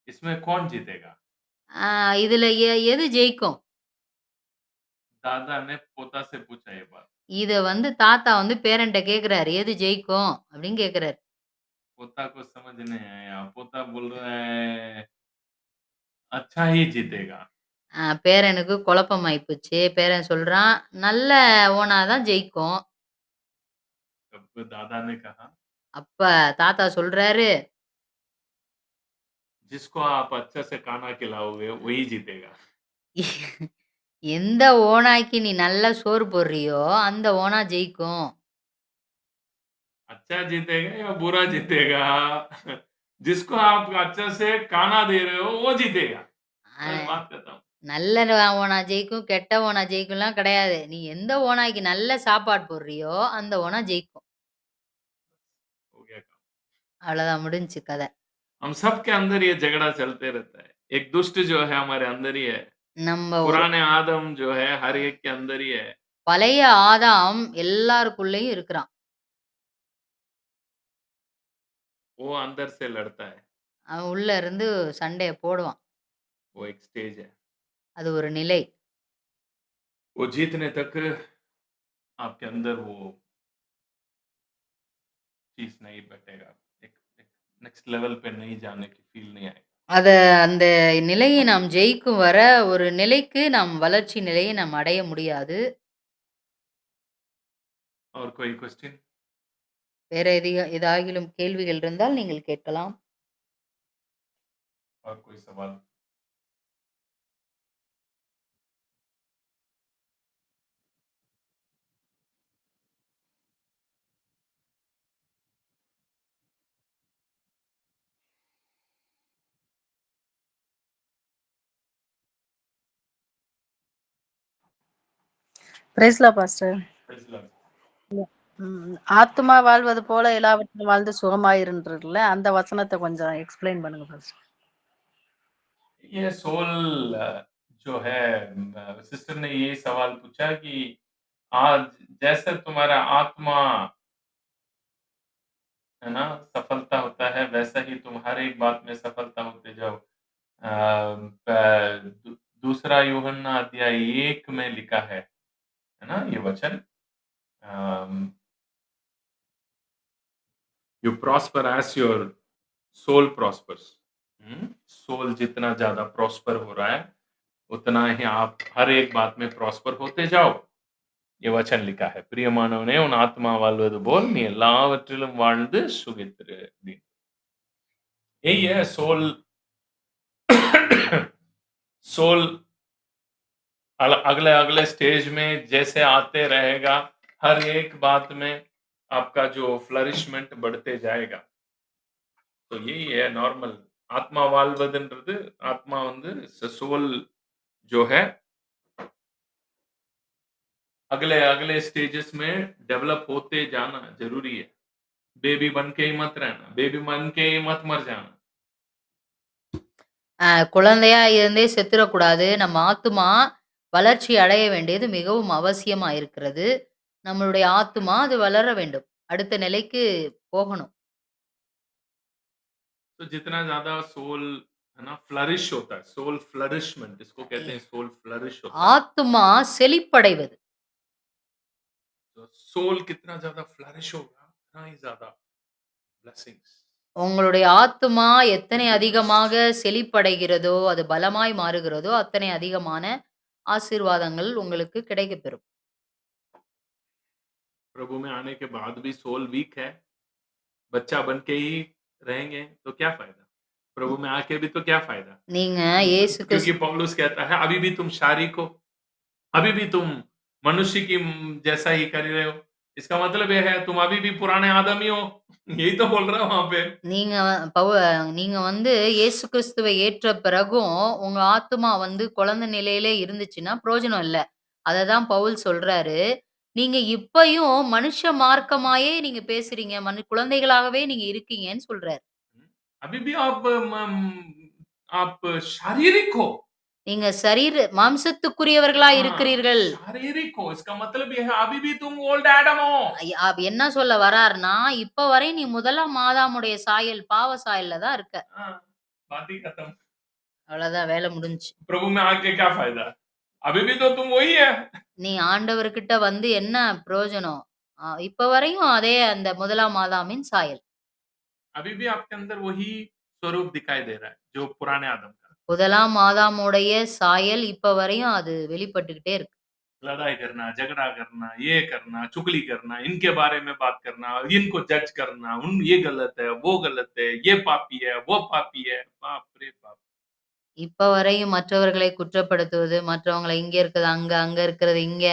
इसमें कौन जीतेगा? இதுல எது ஜெயிக்கும்?" दादा ने पोता से पूछा ये बात। இத வந்து தாத்தா வந்து பேரன்ட்ட கேட்கிறாரு. "எது ஜெயிக்கும்?" அப்படின்னு கேட்கிறாரு. पोता को समझ नहीं आया, पोता बोल रहा है, अच्छा ही जीतेगा। பேரனுக்கு குழப்பமாயி போச்சு. பேரன் சொல்றான், "நல்ல ஓணா தான் ஜெயிக்கும்." तब दादा ने कहा, அப்ப தாத்தா சொல்றாரு, जिसको आप अच्छा से खाना खिलाओगे वही जीतेगा। எந்த ஓநாய்க்கு நீ நல்லா சோறு போடுறியோ, அந்த ஓனா ஜெயிக்கும். अच्छा जीतेगा या बुरा जीतेगा? जिसको आप अच्छा से खाना दे रहे हो, वो जीतेगा। அ बस बात खत्म। நல்ல ஓனா ஜெயிக்கும், கெட்ட ஓனா ஜெயிக்கும்லாம் கிடையாது. நீ எந்த ஓநாய்க்கு நல்ல சாப்பாடு போடுறியோ, அந்த ஓனா ஜெயிக்கும். हो गया काम। அவ்வளோதான் முடிஞ்சுச்சு கதை. हम सबके अंदर ये झगड़ा चलते रहता है। एक दुष्ट जो है हमारे अंदर ही है। நம்ம ஒரு पुराने आदम जो है हर एक के अंदर ही है। பழைய ஆதாம் எல்லாருக்குள்ளயும் இருக்கிறான். वो अंदर से लड़ता है। அவன் உள்ள இருந்து சண்டைய போடுவான். वो एक स्टेज है। அது ஒரு நிலை. वो जीतने तक आपके अंदर वो चीज़ नहीं बटेगा। एक एक नेक्स्ट लेवल पे नहीं जाने की फ़ील नहीं आएगा। அந்த நிலையை நாம் ஜெயிக்கும் வர, ஒரு நிலைக்கு நாம் வளர்ச்சி நிலையை நாம் அடைய முடியாது. और कोई क्वेश्चन? வேற ஏதாகிலும் கேள்விகள் இருந்தால் நீங்கள் கேட்கலாம். और कोई सवाल? பிரைஸ்லா பாஸ்டர். Praise Lord. ஆத்துமா வாழ்வது போல எல்லாவற்றிலும் வாழ்ந்து சுகமாயிருன்றதுல அந்த வசனத்தை கொஞ்சம் எக்ஸ்பிளைன் பண்ணுங்க பாஸ்டர். ये सोल जो है सिस्टर ने ये सवाल पूछा कि आज जैसे तुम्हारा आत्मा है ना सफलता होता है वैसा ही तुम हर एक बात में सफलता होते जाओ। दूसरा यूहन्ना अध्याय 1 में लिखा है ना ये वचन। You prosper as your soul prospers. Soul जितना ज्यादा प्रॉस्पर हो रहा है उतना ही आप हर एक बात में प्रॉस्पर होते जाओ। ये वचन लिखा है பிரியமானவனே உன் ஆத்மா வாழ்வது போல் நீ எல்லாவற்றிலும் வாழ்ந்து சுகித்திரு அப்படின்னு। यही है सोल। सोल अगले अगले स्टेज में जैसे आते रहेगा हर एक बात में आपका जो फ्लरिशमेंट बढ़ते जाएगा। तो यही है नॉर्मल। आत्मा வாழ்வதுன்றது आत्मा வந்து सोल जो है अगले अगले स्टेजेस में डेवलप होते जाना जरूरी है। बेबी बन के ही मत रहना, बेबी बन के ही मत मर जाना। குழந்தையா இருந்தே செத்துறக்கூடாது. நம்ம ஆத்துமா வளர்ச்சி அடைய வேண்டியது மிகவும் அவசியமா இருக்கிறது. நம்மளுடைய ஆத்துமா அது வளர வேண்டும். அடுத்த நிலைக்கு போகணும். तो जितना ज्यादा सोल है ना फ्लरिश होता है, सोल फ्लरिशमेंट इसको कहते हैं, सोल फ्लरिश होता है। ஆத்துமா செழிப்படைவது. तो सोल कितना ज्यादा फ्लरिश होगा उतना ही ज्यादा ब्लेसिंग्स। உங்களுடைய ஆத்துமா எத்தனை அதிகமாக செழிப்படைகிறதோ, அது பலமாய் மாறுகிறதோ, அத்தனை அதிகமான ஆசீர்வாதங்கள் உங்களுக்கு கிடைக்கப்பெறும். प्रभु में आने के बाद भी सोल वीक है, बच्चा बन के ही रहेंगे तो क्या फायदा? प्रभु में आके भी तो क्या फायदा? நீங்க இயேசு क्योंकि கிறிஸ்து पौलुस कहता है अभी भी तुम शारीरिक हो, अभी भी तुम मनुष्य की जैसा ही कर रहे हो। इसका मतलब यह है तुम अभी भी पुराने आदम ही हो। यही तो बोल रहा है वहां पे। நீங்க நீங்க வந்து இயேசு கிறிஸ்துவை ஏற்ற பிறகும், உங்க ஆத்துமா வந்து குழந்தை நிலையிலே இருந்துச்சுன்னா பிரயோஜனம் இல்ல. அததான் பவுல் சொல்றாரு. நீங்க இப்பயும் மனுஷ மார்க்கமாயே நீங்க பேசுறீங்க. குழந்தைகளாகவே நீங்க இருக்கீங்கன்னு சொல்றாரு. अभी भी आप शारीरिक हो। நீங்க மாம்சத்துக்குரியவர்களா हाँ, இருக்கிறீர்கள். शारीरिक हो इसका मतलब यह है अभी भी तुम ओल्ड एडम हो। என்ன சொல்ல வராருன்னா, இப்ப வரை நீ முதலாம் ஆதாமுடைய சாயல், பாவ சாயல்ல தான் இருக்க. हाँ, बात ही खत्म। அவ்வளவுதான் வேலை முடிஞ்சுச்சு. प्रभु में आके क्या फायदा? अभी भी तो तुम वही है। நீ ஆண்டவர்கிட்ட வந்து என்ன பிரயோஜனம்? இப்ப வரையும் அதே அந்த முதலாம் ஆதாமின் சாயல். अभी भी आपके अंदर वही स्वरूप दिखाई दे रहा है जो पुराने आदम का। முதலாம் ஆதாமுடைய சாயல் இப்ப வரையும் அது வெளிப்பட்டுக்கிட்டே இருக்கு. लड़ाई करना, झगड़ा करना, ये करना, चुगली करना, इनके बारे में बात करना, इनको जज करना, ये गलत है, वो गलत है, ये पापी है, वो पापी है। बाप रे बाप। இப்ப வரையும் மற்றவர்களை குற்றப்படுத்துவது, மற்றவங்கள இங்க இருக்கிறது அங்க, அங்க இருக்கிறது இங்க,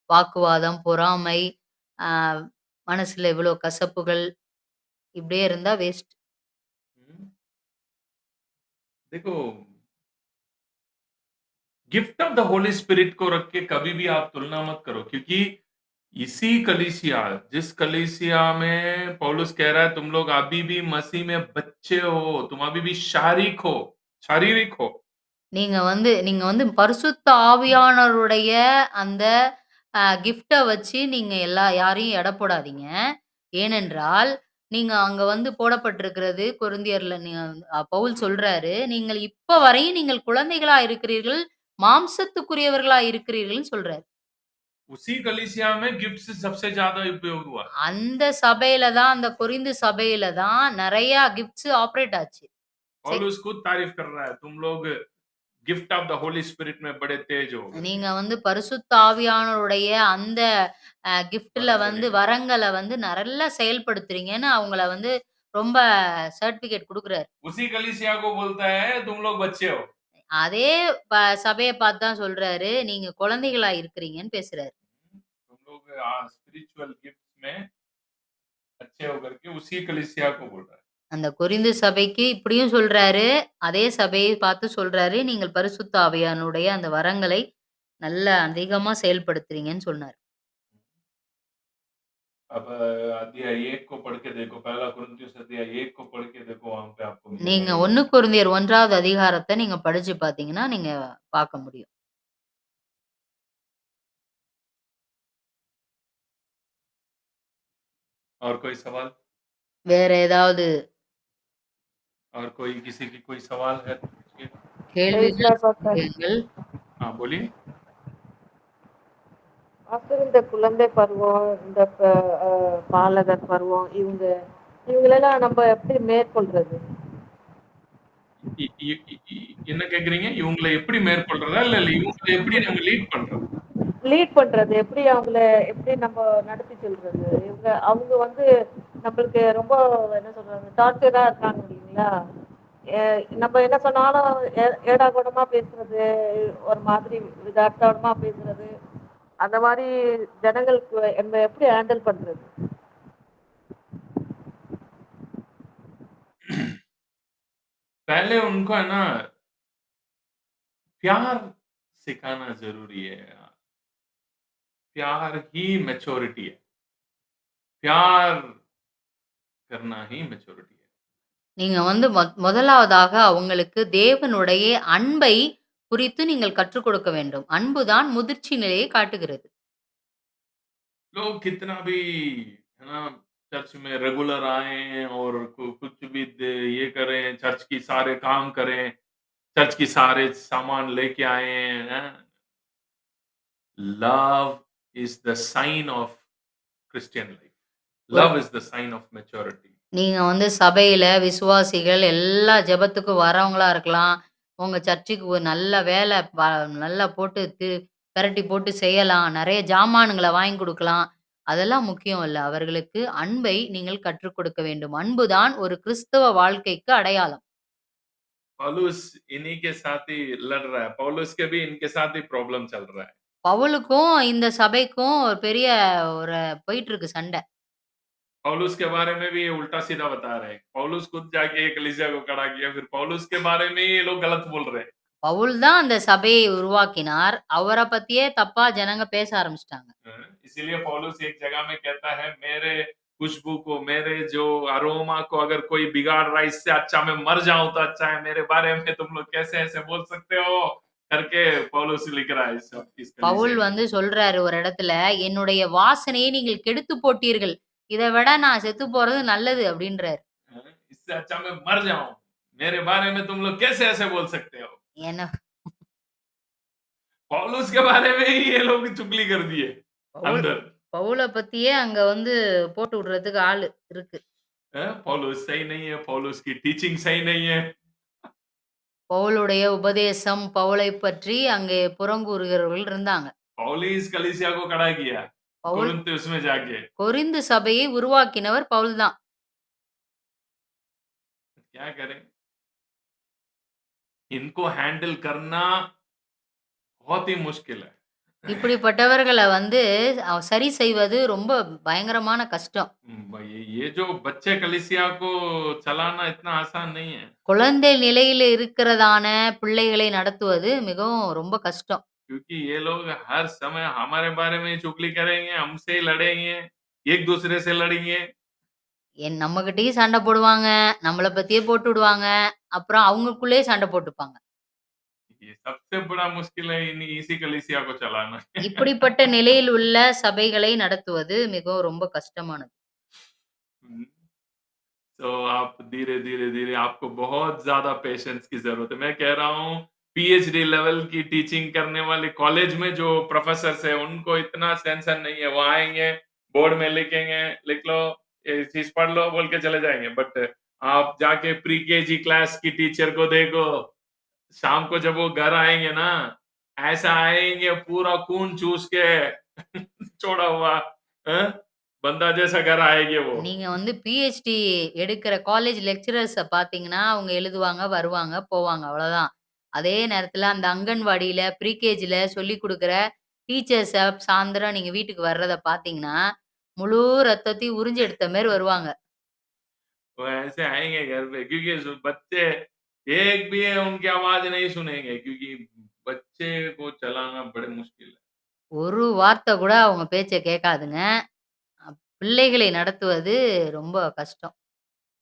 வாக்குவாதம், பொறாமை, ஆ மனசுல இவ்ளோ கசப்புகள், இப்படியே இருந்தா வேஸ்ட். हम्म, देखो gift of the Holi spirit को रख के कभी भी आप तुलना मत करो, क्योंकि इसी कलीसिया, जिस कलीसिया में पौलुस कह रहा है तुम लोग अभी भी मसीह में बच्चे हो, तुम अभी भी शारीरिक हो। நீங்க வந்து பரிசுத்த ஆவியானவருடைய அந்த கிஃப்ட்ட வச்சு நீங்க யாரையும் எடை போடாதீங்க. ஏனென்றால், நீங்க அங்க வந்து போடப்பட்டிருக்கிறது கொரிந்தியர்ல பவுல் சொல்றாரு, "நீங்கள் இப்ப வரையும் நீங்கள் குழந்தைகளா இருக்கிறீர்கள், மாம்சத்துக்குரியவர்களா இருக்கிறீர்கள்ன்னு" சொல்றாரு. उसी कलीसिया में गिफ्ट सबसे ज्यादा उपयोग हुआ। அந்த சபையில தான், அந்த கொரிந்து சபையில தான் நெறைய கிஃப்ட்ஸ் ஆப்பரேட் ஆச்சு. செ पौलुस खुद तारीफ कर रहा है, तुम लोग gift of the Holi spirit में बड़े तेज हो करके। நீங்க வந்து பரிசுத்த ஆவியானவருடைய அந்த கிஃப்ட்ல வந்து வரங்களை வரங்கள வந்து நல்லா செயல்படுத்துறீங்கன்னு அவங்கள வந்து ரொம்ப சர்டிபிகேட் குடுக்குறாரு. उसी कलीसिया को बोलता है तुम लोग बच्चे हो। அதே சபைய பார்த்து தான் சொல்றாரு, நீங்க குழந்தைகளா இருக்கிறீங்கன்னு பேசுறாரு. तुम लोग स्पिरिचुअल गिफ्ट में अच्छे हो करके उसी कलीसिया को बोल रहा है। அந்த கொரிந்து சபைக்கு இப்படியும் சொல்றாரு, அதே சபையை பார்த்து சொல்றாரு, நீங்கள் பரிசுத்த ஆவியானுடைய அந்த வரங்களை நல்லா அதிகமா செயல்படுத்துறீங்கன்னு சொன்னாரு. अब अध्याय 1 को पढ़ के देखो, पहला कुरिन्थियोस अध्याय 1 को पढ़ के देखो, वहां पे आपको நீங்க मिलेगा ये 1 बात। கொரிந்தியர் 1வது அதிகாரத்த நீங்க படிச்சு பார்த்தீங்கன்னா, நீங்க பார்க்க முடியும். और कोई सवाल? வேற ஏதாவது और कोई किसी की कोई सवाल है तो पूछिए। கேள்விகள், பாஸ்டர் சந்தேகங்கள்? हाँ बोलिए। பாஸ்டர் இந்த குழந்தை பருவம் இந்த பாலகர் பருவம் இவங்களெல்லாம் நம்ம எப்படி மேற்கொள்றது? என்ன கேக்குறீங்க? இவங்கள எப்படி மேற்கொள்றதா? இல்ல இவங்கள எப்படி நம்ம லீட் பண்றது? லீட் பண்றது எப்படி, அவங்கள எப்படி நம்ம நடத்தி செல்றது? அவங்க வந்து நம்மளுக்கு ரொம்ப என்ன சொல்றாங்க, டார்ச்சரா இருக்காங்க இல்லைங்களா? நம்ம என்ன சொன்னாலும் ஏடா கூடமா பேசுறது, ஒரு மாதிரி விதார்த்தமா பேசுறது, அந்த மாதிரி ஜனங்களுக்கு நம்ம எப்படி ஹேண்டில் பண்றது? पहले उनको है ना प्यार सिखाना जरूरी है। प्यार ही मैच्योरिटी है। प्यार करना ही मैच्योरिटी है। நீங்க வந்து முதலாவதாக அவங்களுக்கு தேவனுடைய அன்பை குறித்து நீங்கள் கற்றுக் கொடுக்க வேண்டும். அன்புதான் முதிர்ச்சி நிலையை காட்டுகிறது. लोग कितना भी है ना चर्च में रेगुलर आए और कुछ भी ये करें, चर्च की सारे काम करें, चर्च की सारे सामान लेके आए हैं। Love is the sign of Christian life. ஒரு love is the sign of maturity. நீங்க வந்து சபையில விசுவாசிகள் எல்லா ஜெபத்துக்கும் வரவங்களா இருக்கலாம். உங்க சர்ச்சுக்கு ஒரு நல்ல வேலை நல்லா போட்டு பெரட்டி போட்டு செய்யலாம். நெறைய ஜாமானுங்கள வாங்கி குடுக்கலாம். அதெல்லாம் முக்கியம் இல்ல. அவர்களுக்கு அன்பை நீங்கள் கற்றுக் கொடுக்க வேண்டும். அன்புதான் ஒரு கிறிஸ்தவ வாழ்க்கைக்கு அடையாளம். पौलुस इन्हीं के साथ ही लड़ रहा है। पौलुस के भी इनके साथ ही प्रॉब्लम चल रहा है। பவுலுக்கும் இந்த சபைக்கும் ஒரு பெரிய ஒரு போயிட்டு இருக்கு சண்டை. पौलुस के बारे में भी ये उल्टा-सीधा बता रहे हैं। पौलुस खुद जाके एक कलीसिया को खड़ा किया, फिर पौलुस के बारे में ये लोग गलत बोल रहे हैं। பவுல் தான் அந்த சபையை உருவாக்கினார். அவர பத்தியே தப்பா ஜனங்க பேச ஆரம்பிச்சுட்டாங்க. इसीलिए पौलुस एक जगह में कहता है, मेरे खुशबू को, मेरे जो अरोमा को अगर कोई बिगाड़ रहा है, इससे अच्छा मैं मर जाऊं तो अच्छा है। मेरे बारे में तुम लोग कैसे ऐसे बोल सकते हो करके पौलुस लिख रहा है इस பவுல் कलीसिया के வந்து लिए। சொல்றாரு ஒரு இடத்துல, "என்னுடைய வாசனையை நீங்கள் கெடுத்துப் போட்டீர்கள். இத விட நான் செத்துப் போறது நல்லது" அப்படின்றாரு. इससे अच्छा मैं मर जाऊं। मेरे बारे में तुम लोग कैसे ऐसे बोल सकते हो? ஏன்னா पौलुस के बारे में ही ये लोग चुगली कर दिए பவுல் अंदर। பவுல பத்தியே அங்க வந்து போட்டு விடுறதுக்கு ஆளு இருக்கு. पौलुस सही नहीं है, पौलुस की टीचिंग सही नहीं है। பவுலுடைய உபதேசம், பவுலைப் பற்றி அங்கே புறங்கூறுகிறவர்கள் இருந்தாங்க. पौल ही इस कलीसिया को खड़ा किया பவுல் कुरिन्थुस में जाके। கொரிந்து சபையை உருவாக்கினவர் பவுல் தான். क्या करें? इनको हैंडल करना बहुत ही मुश्किल है। இப்படிப்பட்டவர்கள வந்து சரி செய்வது ரொம்ப பயங்கரமான கஷ்டம். ये जो बच्चे कलीसिया को चलाना इतना आसान नहीं है। குழந்தை நிலையில இருக்கிறதான பிள்ளைகளை நடத்துவது மிகவும் ரொம்ப கஷ்டம். क्योंकि ये लोग हर समय हमारे बारे में चुगली करेंगे, हमसे लड़ेंगे, एक दूसरे से लड़ेंगे। நம்மகிட்டயும் சண்டை போடுவாங்க. நம்மள பத்தியே போட்டு விடுவாங்க. அப்புறம் அவங்களுக்குள்ளேயே சண்டை போட்டுப்பாங்க. ये सबसे बड़ा मुश्किल है इसी कलीसिया को चलाना। இப்படிப்பட்ட நிலையில் உள்ள சபைகளை நடத்துவது மிகவும் ரொம்ப கஷ்டமானது. तो आप धीरे-धीरे आपको बहुत ज़्यादा पेशेंस की ज़रूरत है। मैं कह रहा हूँ पीएचडी लेवल की टीचिंग करने वाले कॉलेज में जो प्रोफ़ेसर्स हैं उनको इतना टेंशन नहीं है। वो आएँगे, बोर्ड में लिखेंगे, लिख लो, ये चीज़ पढ़ लो बोल के चले जाएँगे। बट आप जाके प्री केजी क्लास की टीचर को देखो, शाम को जब वो घर आएँगे ना, ऐसा आएँगे पूरा खून चूस के छोड़ा हुआ बंदा जैसा घर आएँगे वो। நீங்க வந்து பிஹெச்டி எடுக்கிற காலேஜ் லெக்சரர்ஸ பார்த்தீங்கன்னா, அவங்க எழுதுவாங்க, வருவாங்க, போவாங்க அவ்வளோதான். அதே நேரத்தில அந்த அங்கன்வாடியில, ப்ரீகேஜில சொல்லிக் குடுக்குற டீச்சர்ஸ சாயந்தரம் நீங்க வீட்டுக்கு வர்றத பார்த்தீங்கன்னா, முழு ரத்தத்தையும் உறிஞ்சு எடுத்த மாரி வருவாங்க. वो ऐसे आएँगे घर पे क्योंकि बच्चे एक भी उनकी आवाज़ नहीं सुनेंगे क्योंकि बच्चे को चलाना बड़े मुश्किल है। ஒரு வார்த்தை கூட அவங்க பேச்ச கேட்காதுங்க. பிள்ளைகளை நடத்துவது ரொம்ப கஷ்டம்.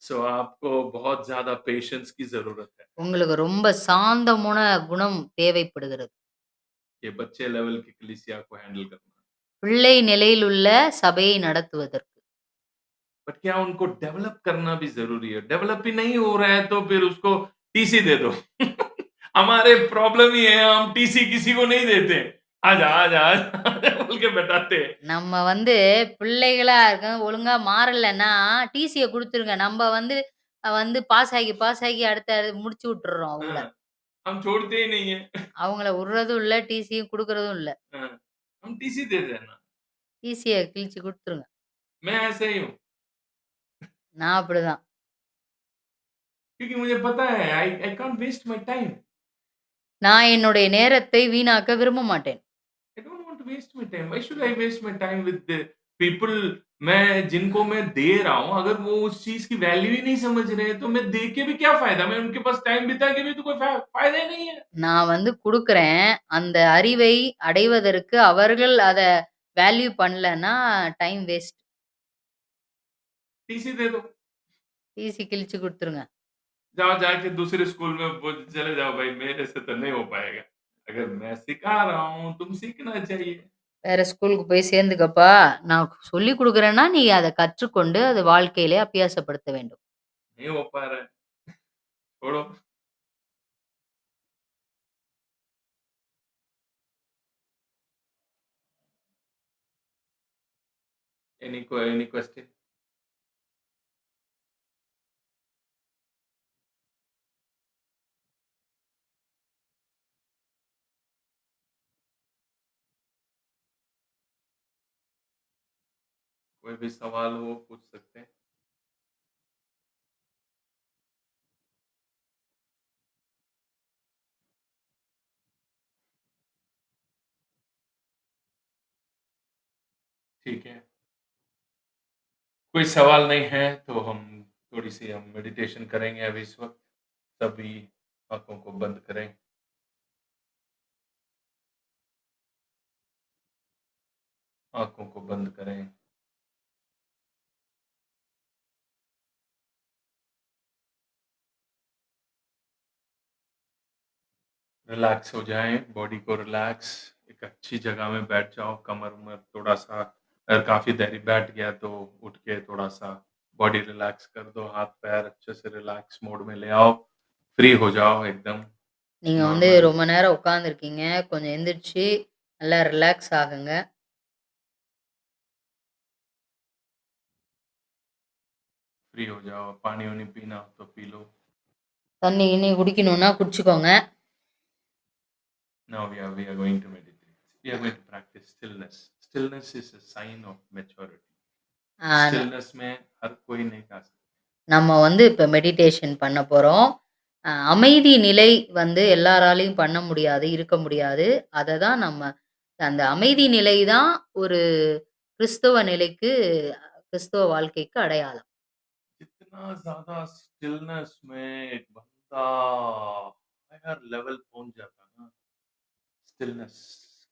सो आपको बहुत ज़्यादा पेशेंस की ज़रूरत है। உங்களுக்கு ரொம்ப சாந்தமான குணம் தேவைப்படுகிறது. ये बच्चे लेवल की कलीसिया को हैंडल करना। பிள்ளை நிலையில் உள்ள சபையை நடத்துவதற்கு. बट क्या उनको डेवलप करना भी ज़रूरी है। डेवलप ही नहीं हो रहा है तो फिर उसको टीसी दे दो। हमारे प्रॉब्लम ही है हम टीसी किसी को नहीं देते। आजा, आजा, आजा बोल के बैठाते हैं। நம்ம வந்து பிள்ளைகளா இருக்கோம், ஒழுங்கா மாறலன்னா டிசிய குடுத்துருங்க. நம்ப வந்து வந்து பாஸ் ஆகி அடுத்த முடிச்சு விட்டுர்றோம் அவங்கள. हाँ, हम छोड़ते ही नहीं है। அவங்கள விடுறதும் இல்ல, டிசியும் குடுக்குறதும் இல்ல. हाँ, हम टीसी दे देना। டிசிய கிழிச்சு குடுத்துருங்க. मैं ऐसे ही हूँ நான் அப்படிதான். क्योंकि मुझे पता है I I can't waste my time. நான் என்னுடைய நேரத்தை வீணாக்க விரும்ப மாட்டேன். I don't want to waste my time. Why should I waste my time with the people मैं जिनको मैं दे रहा हूँ अगर वो उस चीज की वैल्यू ही नहीं समझ रहे हैं तो मैं दे के भी क्या फायदा? मैं उनके पास टाइम बिता के भी तो कोई फायदा ही नहीं है। நான் வந்து குடுக்குறேன். அந்த அறிவை அடைவதற்கு அவர்கள் அத வேல்யூ பண்ணலன்னா டைம் வேஸ்ட். टीसी दे दो। டிசி கிழிச்சு குடுத்துருங்க. जाओ जाके दूसरे स्कूल में चले जाओ भाई मेरे से तो नहीं हो पाएगा। अगर मैं सिखा रहा हूँ तुम सीखना चाहिए। வேற ஸ்கூலுக்கு போய் சேர்ந்துக்கப்பா. நான் சொல்லிக் குடுக்குறேன்னா, நீ அத கற்றுக்கொண்டு அத வாழ்க்கையிலே அபியாசப்படுத்த வேண்டும். नहीं हो पा रहा है छोड़ो। Any question? कोई भी सवाल हो पूछ सकते हैं। ठीक है। कोई सवाल नहीं है तो हम थोड़ी-सी हम मेडिटेशन करेंगे अभी इस वक़्त। सभी आँखों को बंद करें। आँखों को बंद करें। रिलैक्स हो जाएँ, बॉडी को रिलैक्स एक अच्छी जगह में बैठ जाओ, कमर-वमर थोड़ा-सा अगर काफ़ी देर बैठ गया तो उठ के थोड़ा-सा बॉडी रिलैक्स कर दो, हाथ-पैर अच्छे से रिलैक्स मोड में ले आओ, फ्री हो जाओ एकदम நீங்க வந்து नॉर्मल। ரொம்ப நேரம் உட்கார்ந்துருக்கீங்க. கொஞ்சம் எந்திரிச்சு நல்லா ரிலாக்ஸ் ஆகுங்க. फ्री हो जाओ, पानी-वानी पीना हो तो पी लो। தண்ணி கிண்ணி குடிக்கணும்னா குடிச்சுக்கோங்க. Now we are going to meditate. We are going to practice stillness. Stillness is a sign of maturity. Ah Stillness में हर कोई नहीं कर सकता। நம்ம வந்து இப்ப மெடிடேஷன் பண்ண போறோம். அமைதி நிலை வந்து எல்லாராலயும் பண்ண முடியாது, இருக்க முடியாது. அததான் அந்த அமைதி நிலை தான் ஒரு கிறிஸ்தவ நிலைக்கு கிறிஸ்தவ வாழ்க்கைக்கு அடையாளம். कितना ज़्यादा स्टिलनेस में एक बंदा हायर लेवल पहुँच जाता है ना, स्टिलनेस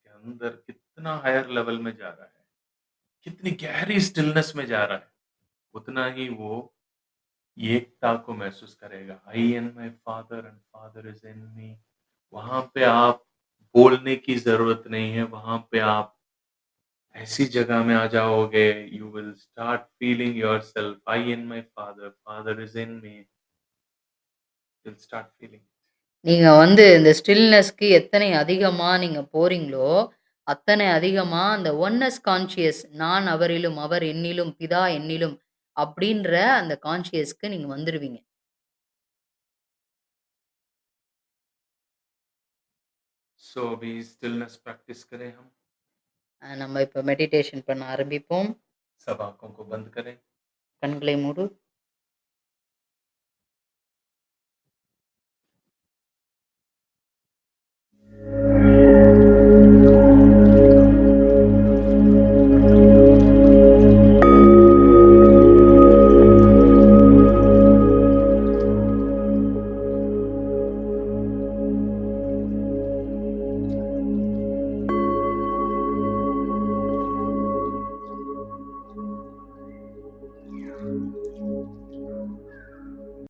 के अंदर कितना हायर लेवल में जा रहा है, कितनी गहरी स्टिलनेस में जा रहा है, उतना ही वो एकता को महसूस करेगा। I and my father and father is in me. वहां पे आप बोलने की जरूरत नहीं है, वहां पे आप ऐसी जगह में आ जाओगे, you will start feeling yourself, I and my father, father is in me, will start feeling. நீங்க வந்து இந்த ஸ்டில்னஸ்க்கு எத்தனை அதிகமா நீங்க போறீங்களோ, அத்தனை அதிகமா அந்த ஒன்னஸ் கான்ஷியஸ் நான் அவரிலும், அவர் என்னிலும், பிதா என்னிலும் அப்படின்ற அந்த கான்ஷியஸ்க்கு நீங்க வந்துருவீங்க. सो अभी स्टिलनेस प्रैक्टिस करें हम। நம்ம இப்ப மெடிடேஷன் பண்ண ஆரம்பிப்போம். सब आंखों को बंद करें। கண்களை மூடு.